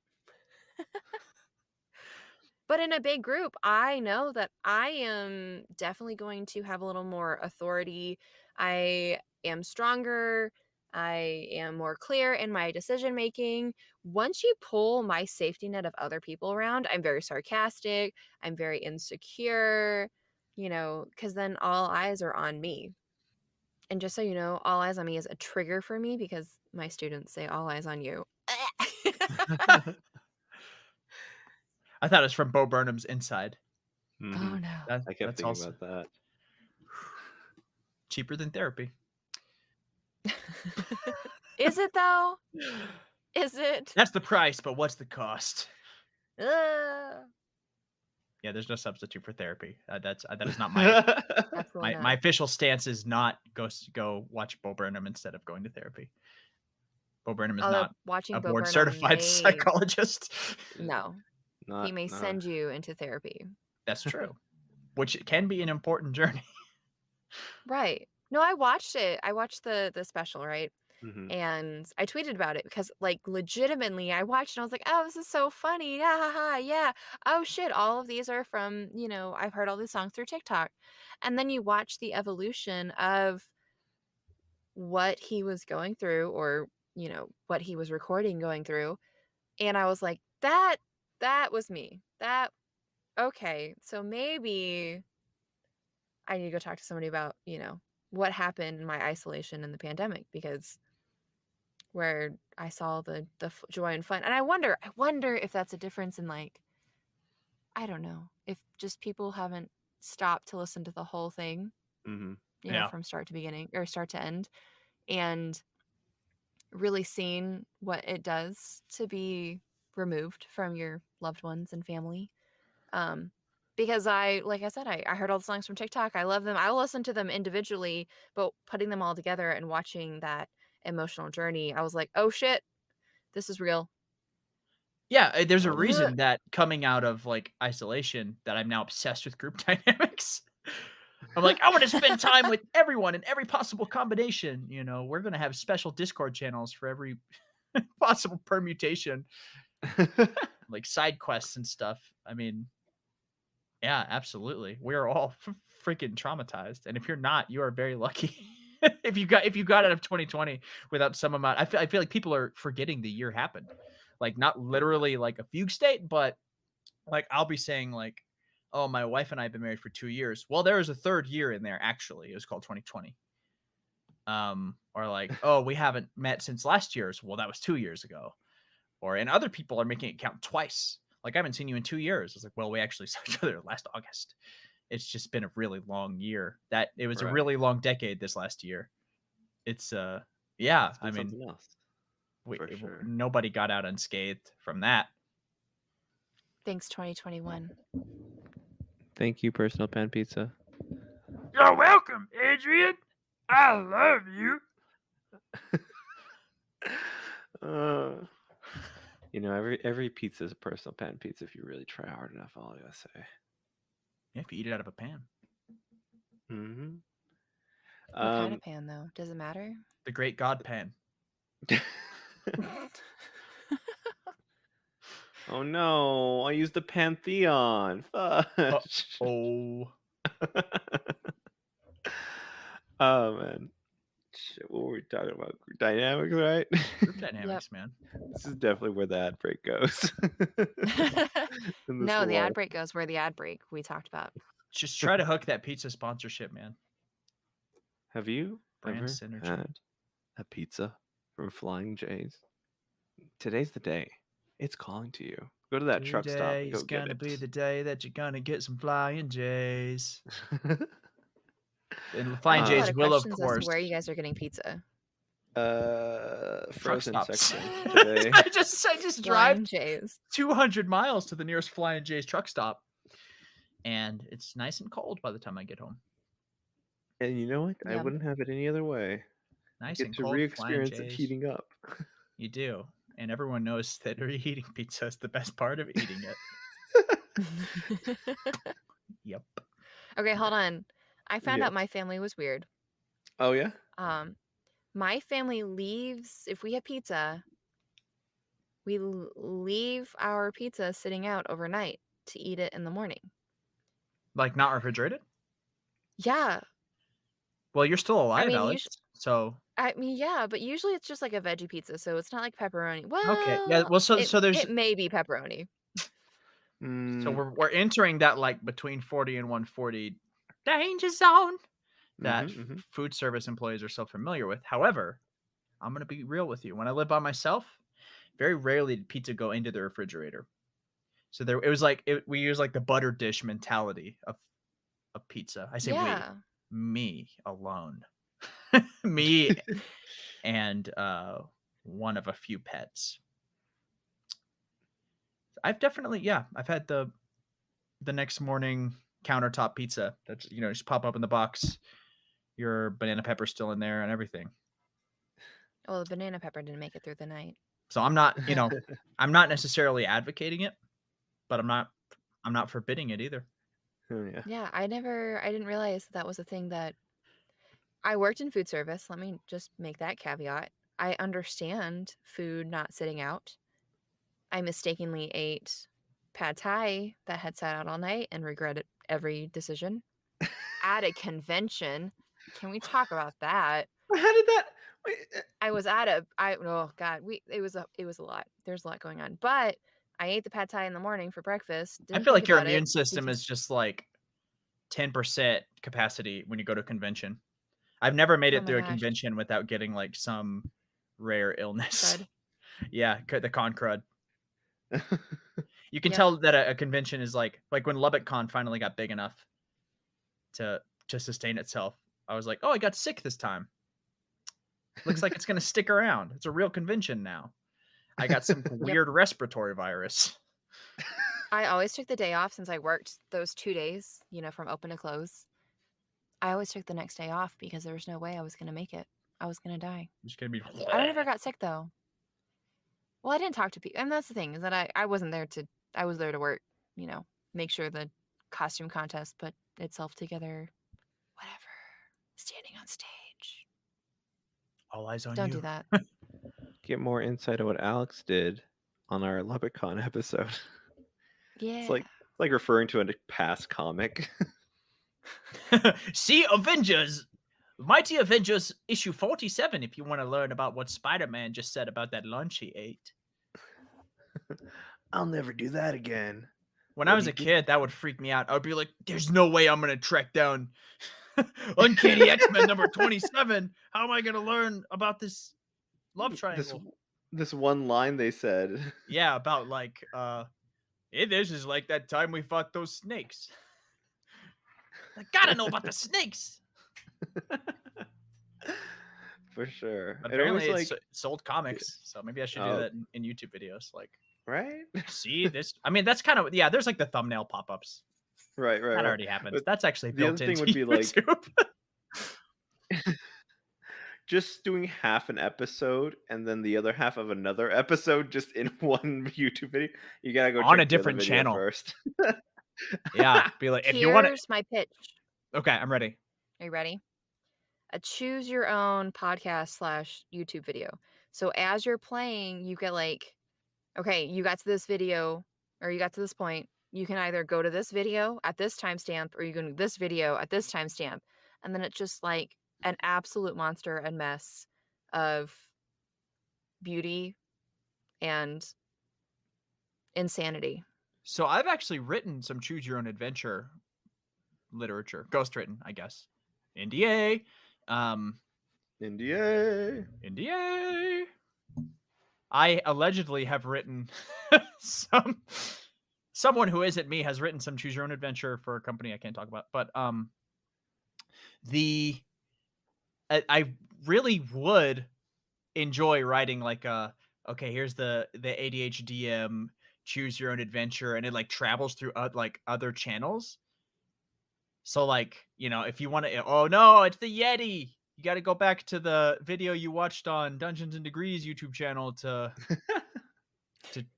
S3: But in a big group, I know that I am definitely going to have a little more authority. I am stronger. I am more clear in my decision making. Once you pull my safety net of other people around, I'm very sarcastic. I'm very insecure, because then all eyes are on me. And just so you know, all eyes on me is a trigger for me because my students say all eyes on you.
S2: I thought it was from Bo Burnham's Inside.
S3: Oh no.
S1: I kept
S2: That's
S1: thinking
S2: also
S1: about that.
S2: cheaper than therapy.
S3: Is it though? Is it?
S2: That's the price, but what's the cost?
S3: Uh,
S2: Yeah, there's no substitute for therapy. That is not my
S3: Absolutely
S2: my
S3: not.
S2: official stance is not go watch Bo Burnham instead of going to therapy. Bo Burnham is
S3: Although
S2: not
S3: watching
S2: a
S3: Bo
S2: board
S3: Burnham
S2: certified psychologist.
S3: no, he may send you into therapy.
S2: That's true, which can be an important journey.
S3: Right. No, I watched it. I watched the special, right?
S1: Mhm.
S3: And I tweeted about it because, like, legitimately, I watched and I was like, oh, this is so funny. Ha ha ha. Yeah. Oh, shit. All of these are from, I've heard all these songs through TikTok. And then you watch the evolution of what he was going through or, what he was recording going through. And I was like, that was me. Okay. So maybe I need to go talk to somebody about, what happened in my isolation in the pandemic, because where I saw the joy and fun. And I wonder if that's a difference in like I don't know if just people haven't stopped to listen to the whole thing,
S1: Mhm.
S2: Yeah.
S3: from start to beginning or start to end, and really seen what it does to be removed from your loved ones and family. Because like I said, I heard all the songs from TikTok. I love them. I will listen to them individually, but putting them all together and watching that emotional journey, I was like, oh shit, this is real.
S2: Yeah, there's a
S1: Oh, yeah.
S2: reason that coming out of, like, isolation that I'm now obsessed with group dynamics. I'm like, "I wanna spend time with everyone in every possible combination," We're gonna have special Discord channels for every possible permutation, like side quests and stuff. I mean, yeah, absolutely. We're all freaking traumatized, and if you're not, you are very lucky. If you got out of 2020 without some amount, I feel like people are forgetting the year happened. Like, not literally like a fugue state, but like I'll be saying like, "Oh, my wife and I have been married for 2 years." Well, there was a third year in there actually. It was called 2020. Or like, "Oh, we haven't met since last year's." Well, that was 2 years ago. And other people are making it count twice. Like, "I haven't seen you in 2 years." It's like, "Well, we actually saw each other last August." It's just been a really long year. That it was a
S1: Right.
S2: really long decade this last year. It's yeah,
S1: It's
S2: I
S1: been
S2: mean,
S1: something else, for sure.
S2: nobody got out unscathed from that.
S3: Thanks, 2021.
S1: Thank you, Personal Pan Pizza.
S2: You're welcome, Adrian. I love you.
S1: Uh, every pizza is a Personal Pan Pizza if you really try hard enough, all I gotta say.
S2: Yeah, if you eat it out of a pan.
S1: Mm-hmm.
S3: What kind of pan, though? Does it matter?
S2: The Great God pan.
S1: Oh no, I used the Pantheon. Fudge.
S2: Oh.
S1: Oh man. Shit, what were we talking about? Dynamics, right?
S2: Group
S3: Yep.
S2: dynamics, man.
S1: This is definitely where the ad break goes. In this
S3: No, the
S1: lull.
S3: ad break goes where the ad break we talked about.
S2: Just try to hook that pizza sponsorship, man.
S1: Have you
S2: Brand
S1: ever
S2: synergy.
S1: had a pizza from Flying J's? Today's the day. It's calling to you. Go to that truck stop and go
S2: Today's
S1: get
S2: gonna be
S1: it.
S2: the day that you're gonna get some Flying J's. And
S3: I
S2: Flying
S3: have a lot
S2: J's
S3: of
S2: will, of
S3: questions as to
S2: course.
S3: where you guys are getting pizza.
S2: Truck
S1: Frozen
S2: stops.
S1: section today.
S2: I just drive
S3: Flying J's.
S2: 200 miles to the nearest Flying J's truck stop, and it's nice and cold by the time I get home.
S1: And you know what? I
S3: Yum.
S1: wouldn't have it any other way. I
S2: Nice
S1: get
S2: and
S1: to
S2: cold Flying
S1: re-experience it
S2: J's.
S1: heating up.
S2: You do, and everyone knows that reheating pizza is the best part of eating it. Yep.
S3: Okay, hold on. I found
S1: Yes.
S3: out my family was weird.
S1: Oh yeah?
S3: My family leaves if we have pizza. We leave our pizza sitting out overnight to eat it in the morning.
S2: Like, not refrigerated?
S3: Yeah,
S2: Well, you're still alive,
S3: mean,
S2: Alex. So
S3: yeah, but usually it's just like a veggie pizza, so it's not like pepperoni.
S2: okay, yeah.
S3: Well,
S2: Well, so there's
S3: it may be pepperoni.
S2: so
S1: Mm,
S2: we're entering that like between 40 and 140 danger zone that
S1: mhm.
S2: food service employees are so familiar with. However, I'm gonna be real with you. When I lived by myself, very rarely did pizza go into the refrigerator. So it was like we use like the butter dish mentality of pizza. I say we,
S3: Yeah.
S2: me alone, me and one of a few pets. I've definitely I've had the next morning countertop pizza that's just pop up in the box. Your banana pepper's still in there and everything.
S3: Well, the banana pepper didn't make it through the night.
S2: So I'm not, I'm not necessarily advocating it, but I'm not forbidding it either.
S1: Oh yeah.
S3: Yeah, I didn't realize that was a thing that I worked in food service. Let me just make that caveat. I understand food not sitting out. I mistakenly ate pad thai that had sat out all night and regretted every decision. At a convention. Can we talk about that?
S1: How did that? Wait,
S3: I was at oh god, it was a lot. There's a lot going on. But I ate the pad thai in the morning for breakfast.
S2: I
S3: Didn't
S2: feel
S3: think
S2: like your
S3: about it
S2: immune system is
S3: because
S2: just like 10% capacity when you go to a convention. I've never made
S3: oh
S2: it
S3: my
S2: through a
S3: gosh,
S2: convention without getting like some rare illness.
S3: crud.
S2: Yeah, the con crud. You can
S3: Yep.
S2: tell that a convention is like when Lubbock Con finally got big enough to sustain itself. I was like, oh, I got sick this time. Looks like it's gonna stick around. It's a real convention now. I got some
S3: Yep.
S2: weird respiratory virus.
S3: I always took the day off since I worked those 2 days, from open to close. I always took the next day off because there was no way I was gonna make it. I was gonna die.
S2: It's gonna be.
S3: I never got sick though. Well, I didn't talk to people, and that's the thing is that I wasn't there to. I was there to work. Make sure the costume contest put itself together. Whatever. Standing on stage.
S2: All eyes on
S3: Don't
S2: you.
S3: do that.
S1: Get more insight of what Alex did on our LubbockCon episode.
S3: Yeah.
S1: It's like referring to a past comic.
S2: See Avengers, Mighty Avengers issue 47 if you want to learn about what Spider-Man just said about that lunch he ate.
S1: I'll never do that again.
S2: When I was a kid, that would freak me out. I would be like, there's no way I'm going to track down Uncanny X-Men number 27. How am I going to learn about this love triangle?
S1: This one line they said.
S2: Yeah, about like, hey, this is like that time we fought those snakes. I gotta know about the snakes.
S1: For sure.
S2: Apparently,
S1: it was
S2: it's sold comics, so maybe I should do that in YouTube videos. Like,
S1: right?
S2: see this? I mean, that's kind of there's like the thumbnail pop-ups.
S1: Right.
S2: That already happens.
S1: But
S2: that's actually
S1: the
S2: built
S1: other thing
S2: into
S1: would be
S2: YouTube.
S1: just doing half an episode and then the other half of another episode just in one YouTube video. You gotta go
S2: on
S1: check
S2: a different
S1: the other video
S2: channel
S1: first.
S2: Yeah, be like, if you want to.
S3: Here's my pitch.
S2: Okay, I'm ready.
S3: Are you ready? A choose your own podcast / YouTube video. So as you're playing, you get like, okay, you got to this video or you got to this point. You can either go to this video at this timestamp or you go to this video at this timestamp. And then it's just like an absolute monster and mess of beauty and insanity.
S2: So I've actually written some choose your own adventure literature, ghostwritten, I guess. NDA.
S1: NDA.
S2: I allegedly have written someone who isn't me has written some choose your own adventure for a company I can't talk about, but I really would enjoy writing like okay, here's the ADHDM choose your own adventure, and it like travels through like other channels. So like, if you want to, oh no, it's the Yeti. You got to go back to the video you watched on Dungeons and Degrees YouTube channel to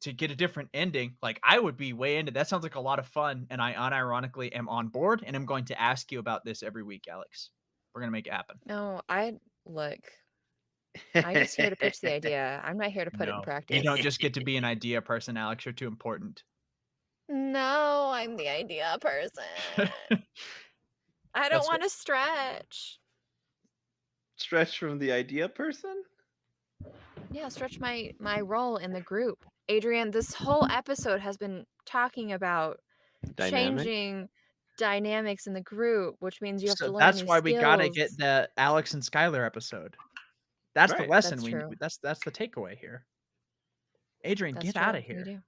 S2: get a different ending. Like, I would be way into that. Sounds like a lot of fun, and I unironically am on board, and I'm going to ask you about this every week, Alex. We're gonna make it happen.
S3: No, look. I'm just here to pitch the idea. I'm not here to put it in practice.
S2: You don't just get to be an idea person, Alex. You're too important.
S3: No, I'm the idea person. I don't want to stretch.
S1: Stretch from the idea person?
S3: Yeah, stretch my role in the group. Adrian, this whole episode has been talking about changing dynamics in the group, which means you have to learn
S2: that's
S3: new
S2: why
S3: skills.
S2: we gotta get the Alex and Skyler episode. That's the lesson. That's the takeaway here. Adrian, get out of here.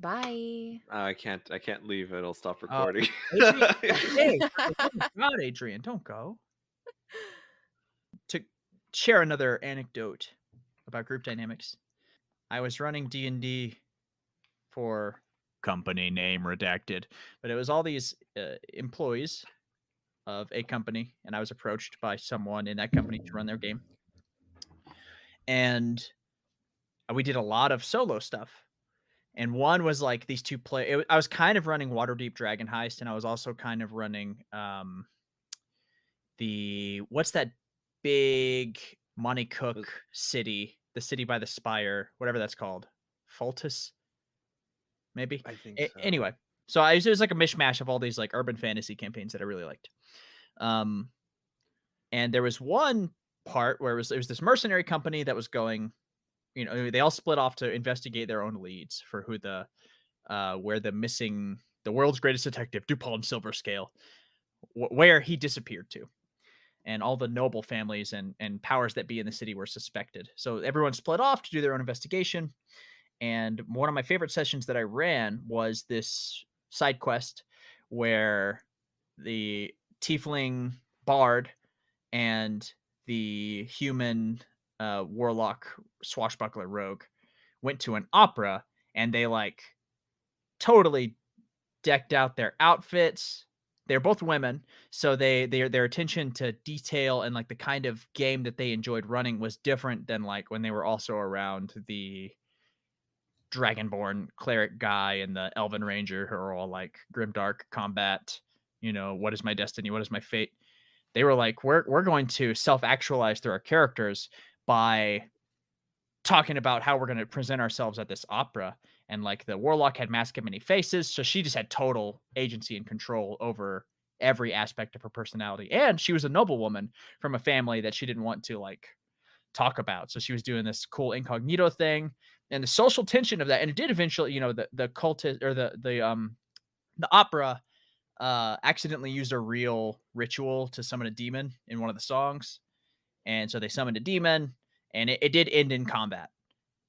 S3: Bye.
S1: I can't leave. It'll stop recording.
S2: Hey, God, Adrian, don't go. To share another anecdote about group dynamics, I was running D&D for company name redacted, but it was all these employees of a company, and I was approached by someone in that company to run their game, and we did a lot of solo stuff. And one was like these two I was kind of running Waterdeep Dragon Heist, and I was also kind of running what's that big Monte Cook city, the city by the spire, whatever that's called, Fultus, maybe.
S1: I think so.
S2: Anyway, so it was like a mishmash of all these like urban fantasy campaigns that I really liked. And there was one part where there was this mercenary company that was going. They all split off to investigate their own leads for who where the world's greatest detective, Dupont Silverscale, where he disappeared to. And all the noble families and powers that be in the city were suspected. So everyone split off to do their own investigation. And one of my favorite sessions that I ran was this side quest where the tiefling bard and the human warlock swashbuckler rogue went to an opera, and they like totally decked out their outfits. They're both women, so their attention to detail and like the kind of game that they enjoyed running was different than like when they were also around the Dragonborn cleric guy and the Elven Ranger who are all like grimdark combat. What is my destiny? What is my fate? They were like, we're going to self-actualize through our characters by talking about how we're going to present ourselves at this opera. And like the warlock had mask of many faces, so she just had total agency and control over every aspect of her personality. And she was a noblewoman from a family that she didn't want to like talk about. So she was doing this cool incognito thing, and the social tension of that. And it did eventually, the cultist or the opera accidentally used a real ritual to summon a demon in one of the songs. And so they summoned a demon, and it did end in combat.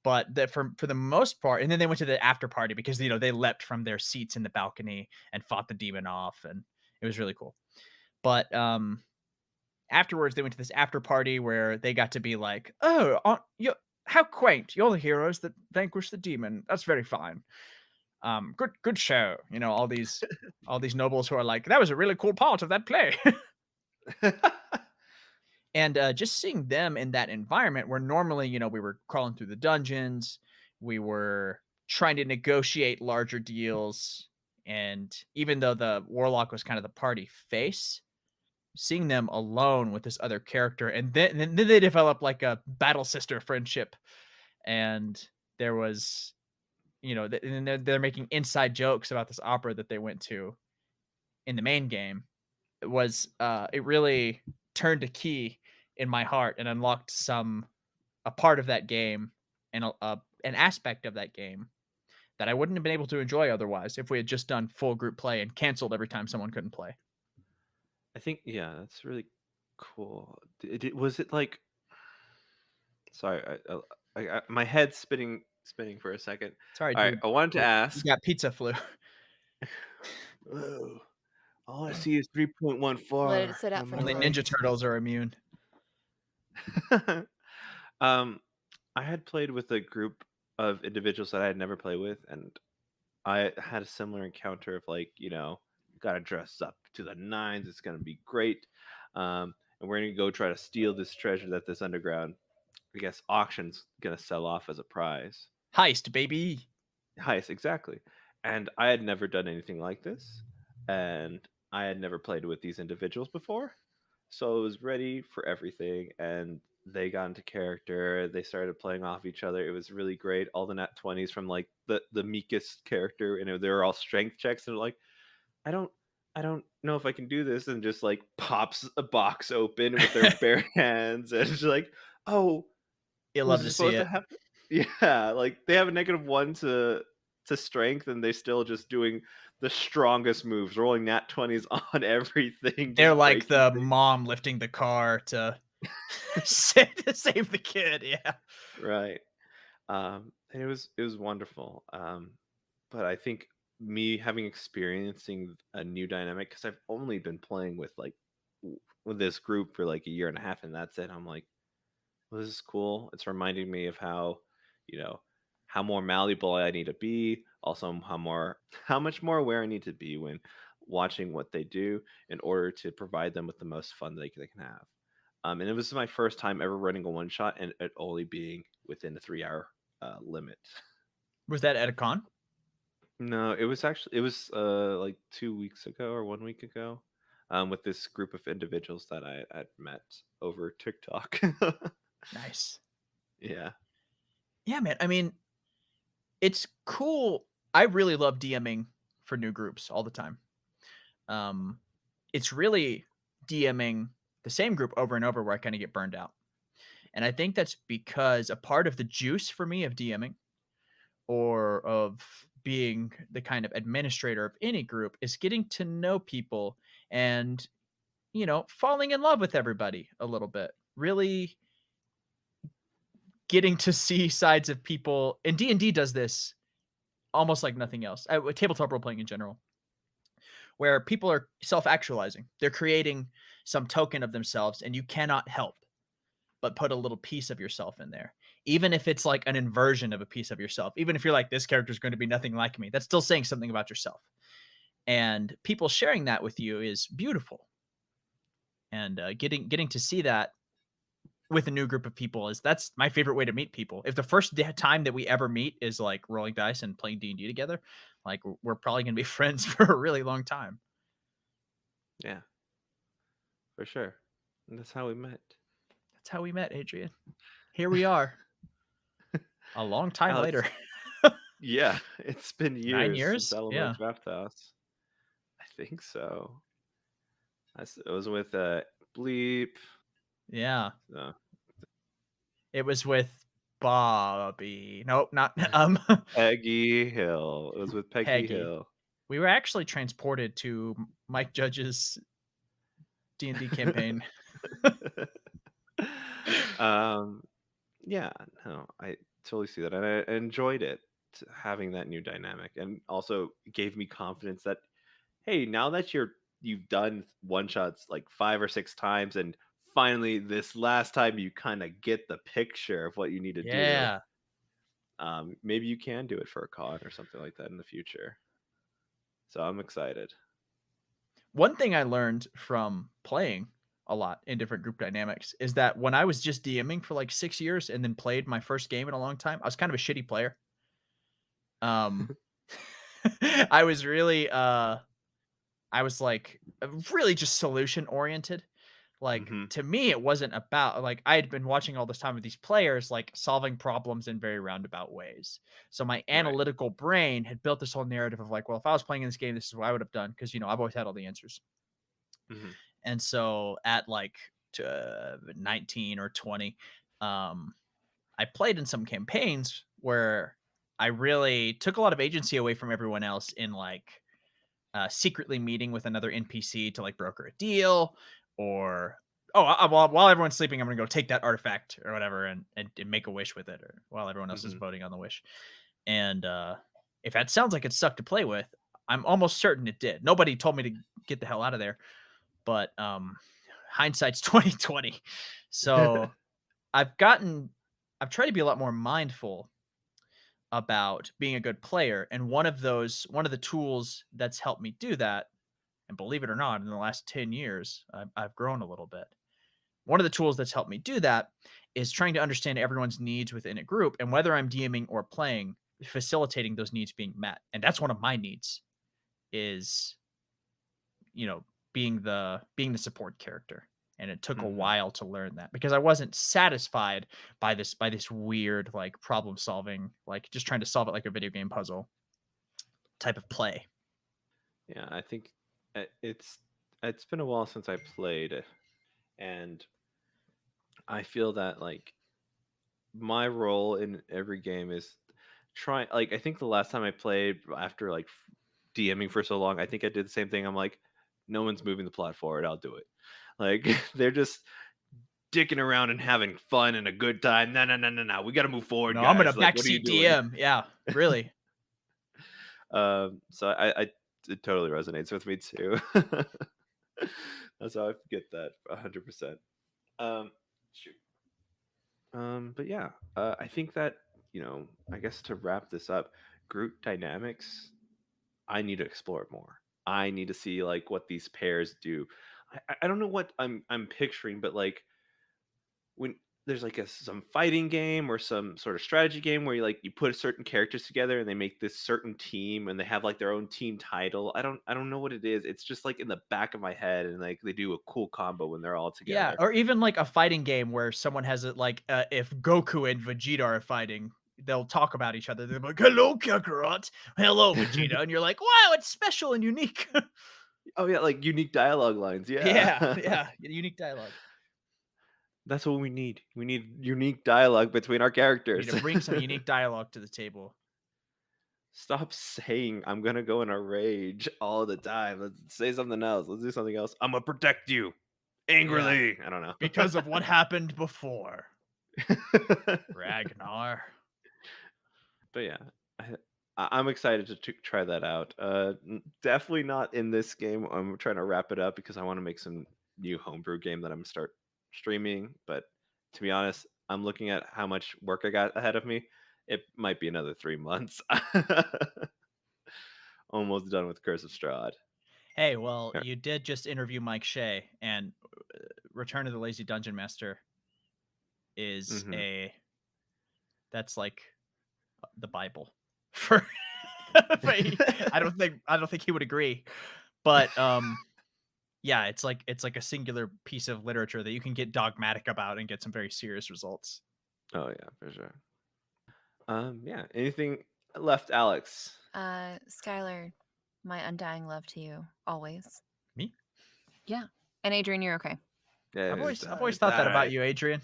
S2: But for the most part, and then they went to the after party because they leapt from their seats in the balcony and fought the demon off, and it was really cool. But afterwards, they went to this after party where they got to be like, "Oh, how quaint! You're the heroes that vanquished the demon. That's very fine. Good show." All these nobles who are like, "That was a really cool part of that play." And just seeing them in that environment where normally, we were crawling through the dungeons, we were trying to negotiate larger deals. And even though the warlock was kind of the party face, seeing them alone with this other character, and then they develop like a battle sister friendship. And there was, and they're making inside jokes about this opera that they went to in the main game. It really turned a key in my heart and unlocked a part of that game and an aspect of that game that I wouldn't have been able to enjoy otherwise if we had just done full group play and canceled every time someone couldn't play.
S1: I think, yeah, that's really cool. Was it like? Sorry, my head's spinning for a second.
S2: Sorry,
S1: All right,
S2: dude.
S1: I wanted to
S2: You
S1: ask.
S2: got pizza flu.
S1: Whoa, all I see is 3.14
S3: Let it sit out
S1: on
S3: for
S1: my
S3: a
S2: Only
S3: little.
S2: Ninja
S1: right.
S2: Turtles are immune.
S1: um, I had played with a group of individuals that I had never played with, and I had a similar encounter of like, gotta dress up to the nines. It's gonna be great, and we're gonna go try to steal this treasure that this underground, I guess, auction's gonna sell off as a prize.
S2: Heist, baby.
S1: Heist, exactly. And I had never done anything like this, and I had never played with these individuals before, so I was ready for everything. And they got into character. They started playing off each other. It was really great. All the nat 20s from like the meekest character, and they were all strength checks, and they're like, I don't. I don't know if I can do this, and just like pops a box open with their bare hands, and it's like, oh,
S2: You'll
S1: was
S2: love
S1: it
S2: to see
S1: supposed to
S2: it.
S1: happen? Yeah, like they have a -1 to strength, and they're still just doing the strongest moves, rolling nat 20s on everything,
S2: They're
S1: just
S2: like
S1: breaking
S2: the
S1: things.
S2: mom lifting the car to save the kid. Yeah.
S1: Right. And it was wonderful. But I think me having experiencing a new dynamic, because I've only been playing with like with this group for like a year and a half, and that's it. I'm like, well, this is cool. It's reminding me of how, you know, how more malleable I need to be. Also, how much more aware I need to be when watching what they do in order to provide them with the most fun they can have. And it was my first time ever running a one shot, and it only being within a 3 hour limit.
S2: Was that at a con?
S1: No, it was like 2 weeks ago or 1 week ago, with this group of individuals that I had met over TikTok.
S2: Nice.
S1: Yeah.
S2: Yeah, man. I mean, it's cool. I really love DMing for new groups all the time. Um, it's really DMing the same group over and over where I kind of get burned out. And I think that's because a part of the juice for me of DMing or of being the kind of administrator of any group is getting to know people and, falling in love with everybody a little bit. Really getting to see sides of people, and D&D does this almost like nothing else. Tabletop role playing in general, where people are self-actualizing. They're creating some token of themselves, and you cannot help but put a little piece of yourself in there. Even if it's like an inversion of a piece of yourself, even if you're like, this character is going to be nothing like me, that's still saying something about yourself. And people sharing that with you is beautiful. And getting to see that with a new group of people that's my favorite way to meet people. If the first time that we ever meet is like rolling dice and playing D&D together, like we're probably going to be friends for a really long time.
S1: Yeah, for sure. And that's how we met.
S2: That's how we met, Adrian. Here we are. A long time
S1: Alex,
S2: later.
S1: yeah, it's been
S2: 9
S1: years since
S2: years?
S1: Alamo
S2: Yeah.
S1: Draft House. I think so. It was with Bleep.
S2: Yeah.
S1: Uh,
S2: It was with Bobby. Nope, not
S1: Peggy Hill. It was with Peggy
S2: Peggy.
S1: Hill.
S2: We were actually transported to Mike Judge's D&D campaign.
S1: Yeah, no, I totally see that, and I enjoyed it, having that new dynamic, and also gave me confidence that, hey, now that you've done one shots like 5 or 6 times, and finally this last time you kind of get the picture of what you need to do.
S2: Yeah.
S1: Maybe you can do it for a con or something like that in the future. So I'm excited.
S2: One thing I learned from playing a lot in different group dynamics is that when I was just DMing for like 6 years and then played my first game in a long time, I was kind of a shitty player. I was really I was like really just solution oriented. Like
S1: Hmm.
S2: to me, it wasn't about like I had been watching all this time with these players, like solving problems in very roundabout ways. So my
S1: Right.
S2: analytical brain had built this whole narrative of like, well, if I was playing in this game, this is what I would have done because I've always had all the answers.
S1: Hmm.
S2: And so at like 19 or 20, I played in some campaigns where I really took a lot of agency away from everyone else in like secretly meeting with another NPC to like broker a deal, or while everyone's sleeping, I'm gonna go take that artifact or whatever and make a wish with it, or while everyone else is
S1: Hmm.
S2: voting on the wish. And if that sounds like it sucked to play with, I'm almost certain it did. Nobody told me to get the hell out of there, but hindsight's 2020. So I've tried to be a lot more mindful about being a good player, and one of the tools that's helped me do that, and believe it or not, in the last 10 years I've grown a little bit. One of the tools that's helped me do that is trying to understand everyone's needs within a group, and whether I'm DMing or playing, facilitating those needs being met. And that's one of my needs, is being the support character. And it took a
S1: Hmm.
S2: while to learn that because I wasn't satisfied by this weird like problem solving, like just trying to solve it like a video game puzzle type of play.
S1: Yeah, I think it's been a while since I played, and I feel that like my role in every game is trying. Like I think the last time I played after like DMing for so long, I think I did the same thing. I'm like, no one's moving the plot forward. I'll do it. Like they're just dicking around and having fun and a good time. No, no, no, no, no. We got to move forward,
S2: No, I'm gonna
S1: guys. Like, what are you
S2: backseat
S1: doing?
S2: DM. Yeah, really.
S1: So it totally resonates with me too. That's how I get that 100%. Shoot. But yeah, I think that I guess to wrap this up, group dynamics, I need to explore it more. I need to see like what these pairs do. I don't know what I'm picturing, but like when there's like some fighting game or some sort of strategy game where you put certain characters together and they make this certain team and they have like their own team title. I don't know what it is. It's just like in the back of my head, and like they do a cool combo when they're all
S2: Yeah,
S1: together.
S2: or even like a fighting game where someone has it like if Goku and Vegeta are fighting, they'll talk about each other. They're like, "Hello, Kakarot. Hello, Vegeta," and you're like, "Wow, it's special and unique."
S1: Oh yeah, like unique dialogue lines. Yeah.
S2: Yeah, yeah, unique dialogue.
S1: That's what we need. We need unique dialogue between our
S2: We need
S1: characters.
S2: to bring some unique dialogue to the table.
S1: Stop saying I'm gonna go in a rage all the time. Let's say something else. Let's do something else. I'm gonna protect you
S2: Yeah,
S1: angrily. I don't know.
S2: because of what happened before. Ragnar.
S1: But yeah, I'm excited to try that out. Definitely not in this game. I'm trying to wrap it up because I want to make some new homebrew game that I'm gonna start streaming. But to be honest, I'm looking at how much work I got ahead of me. It might be another 3 months. Almost done with Curse of Strahd.
S2: Hey, well, you did just interview Mike Shea, and Return of the Lazy Dungeon Master is that's like the Bible for. But I don't think he would agree, but yeah, it's like a singular piece of literature that you can get dogmatic about and get some very serious results.
S1: Oh yeah, for sure. Yeah. Anything left, Alex?
S3: Skyler, my undying love to you always.
S2: Me?
S3: Yeah. And Adrian, you're okay.
S1: Yeah,
S2: I've always thought that about you, Adrian.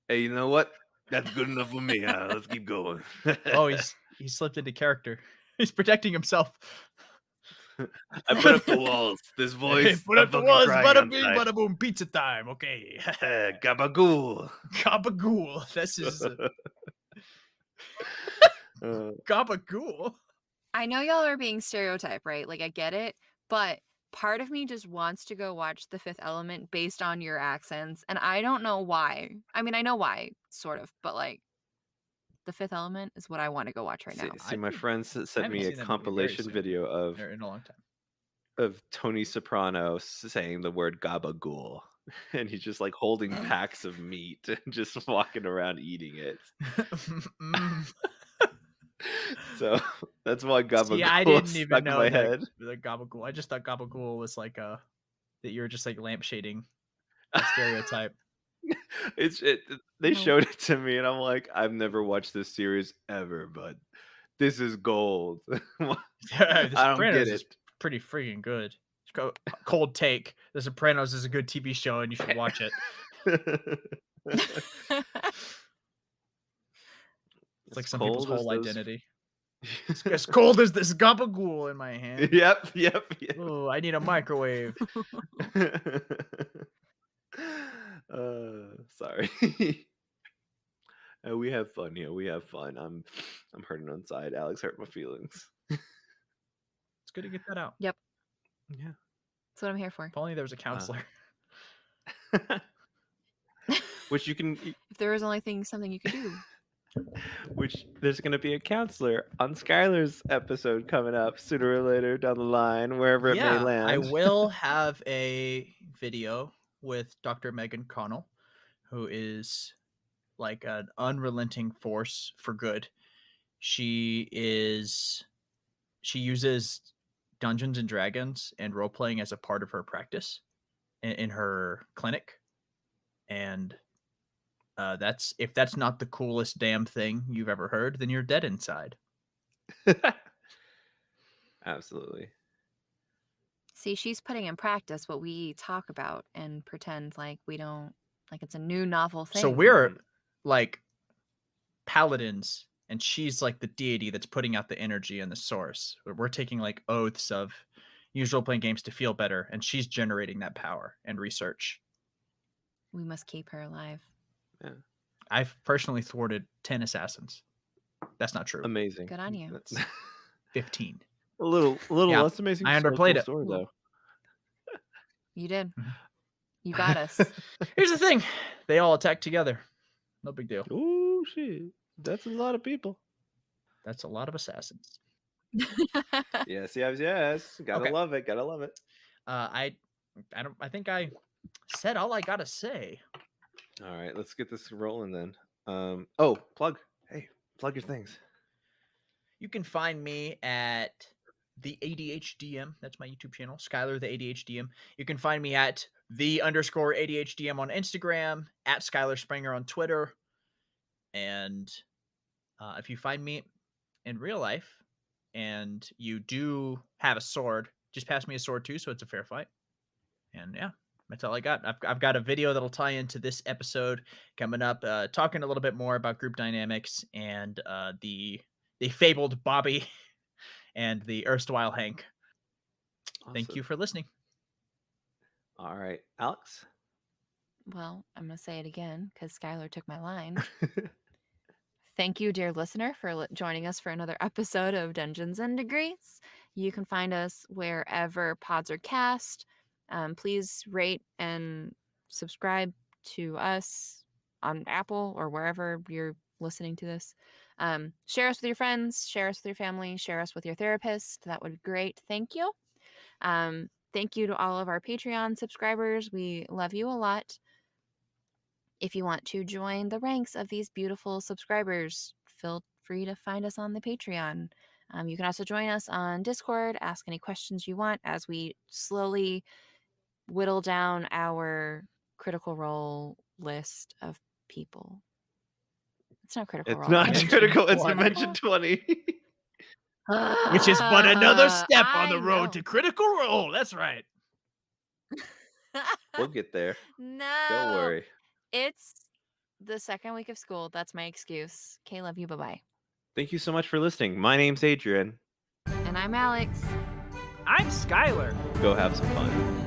S1: Hey, you know what? That's good enough for me. Let's keep going.
S2: Oh, he slipped into character. He's protecting himself.
S1: I put up the walls. This voice.
S2: Put up the walls. Bada bing, bada boom. Pizza time. Okay.
S1: Gabagool.
S2: Gabagool. This is gabagool.
S3: I know y'all are being stereotyped, right? Like I get it, but part of me just wants to go watch The Fifth Element based on your accents, and I don't know why. I mean, I know why, sort of, but like The Fifth Element is what I want to go watch right now.
S1: See, my friends sent me a compilation video of
S2: in a long time
S1: of Tony Soprano saying the word gabagool, and he's just like holding packs of meat and just walking around eating it. So that's why gabagool
S2: I didn't even
S1: stuck
S2: know
S1: in my head.
S2: The gabagool. I just thought gabagool was like that you're just like lampshading a stereotype.
S1: They showed it to me, and I'm like, I've never watched this series ever, but this is gold. I don't get it.
S2: Is pretty freaking good. Cold take. The Sopranos is a good TV show, and you should watch it. It's like some people's whole identity. It's as cold as this gabagool in my hand.
S1: Yep.
S2: Oh, I need a microwave.
S1: Sorry. We have fun here. We have fun. I'm hurting inside. Alex hurt my feelings.
S2: It's good to get that out.
S3: Yep.
S1: Yeah.
S3: That's what I'm here for.
S2: If only there was a counselor.
S1: Which you can.
S3: If there was only something you could do.
S1: Which there's going to be a counselor on Skyler's episode coming up sooner or later down the line, wherever it may land.
S2: I will have a video with Dr. Megan Connell, who is like an unrelenting force for good. She uses Dungeons and Dragons and role playing as a part of her practice in her clinic, and if that's not the coolest damn thing you've ever heard, then you're dead inside.
S1: Absolutely.
S3: See, she's putting in practice what we talk about and pretend like we don't, like it's a new novel thing.
S2: So we're like paladins, and she's like the deity that's putting out the energy and the source. We're taking like oaths of use role-playing games to feel better, and she's generating that power and research.
S3: We must keep her alive.
S1: Yeah.
S2: I've personally thwarted 10 assassins. That's not true.
S1: Amazing.
S3: Good on you.
S2: 15.
S1: A little less amazing.
S2: I underplayed it.
S1: Story, though.
S3: You did. You got us.
S2: Here's the thing. They all attack together. No big deal.
S1: Oh, shit. That's a lot of people.
S2: That's a lot of assassins.
S1: Yes. Gotta love it.
S2: I think I said all I gotta say.
S1: All right, let's get this rolling then. Plug. Hey, plug your things.
S2: You can find me at the ADHDM. That's my YouTube channel, Skyler the ADHDM. You can find me at _ADHDM on Instagram, at Skyler Springer on Twitter. And if you find me in real life and you do have a sword, just pass me a sword too, so it's a fair fight. And yeah, that's all I got. I've got a video that'll tie into this episode coming up, talking a little bit more about group dynamics and the fabled Bobby and the erstwhile Hank. Awesome. Thank you for listening.
S1: All right, Alex?
S3: Well, I'm going to say it again because Skyler took my line. Thank you, dear listener, for joining us for another episode of Dungeons and Degrees. You can find us wherever pods are cast. Please rate and subscribe to us on Apple or wherever you're listening to this. Share us with your friends, share us with your family, share us with your therapist. That would be great. Thank you. Thank you to all of our Patreon subscribers. We love you a lot. If you want to join the ranks of these beautiful subscribers, feel free to find us on the Patreon. You can also join us on Discord, ask any questions you want as we slowly whittle down our Critical Role list of people. It's not Critical
S1: It's
S3: Role.
S1: not
S2: Dimension
S1: critical. It's
S2: 20.
S1: Dimension 20.
S2: Which is but another step on
S3: I
S2: the road
S3: know.
S2: to Critical Role. That's right.
S1: We'll get there.
S3: No.
S1: Don't worry.
S3: It's the second week of school. That's my excuse. Okay, love you. Bye-bye.
S1: Thank you so much for listening. My name's Adrian.
S3: And I'm Alex.
S2: I'm Skyler.
S1: Go have some fun.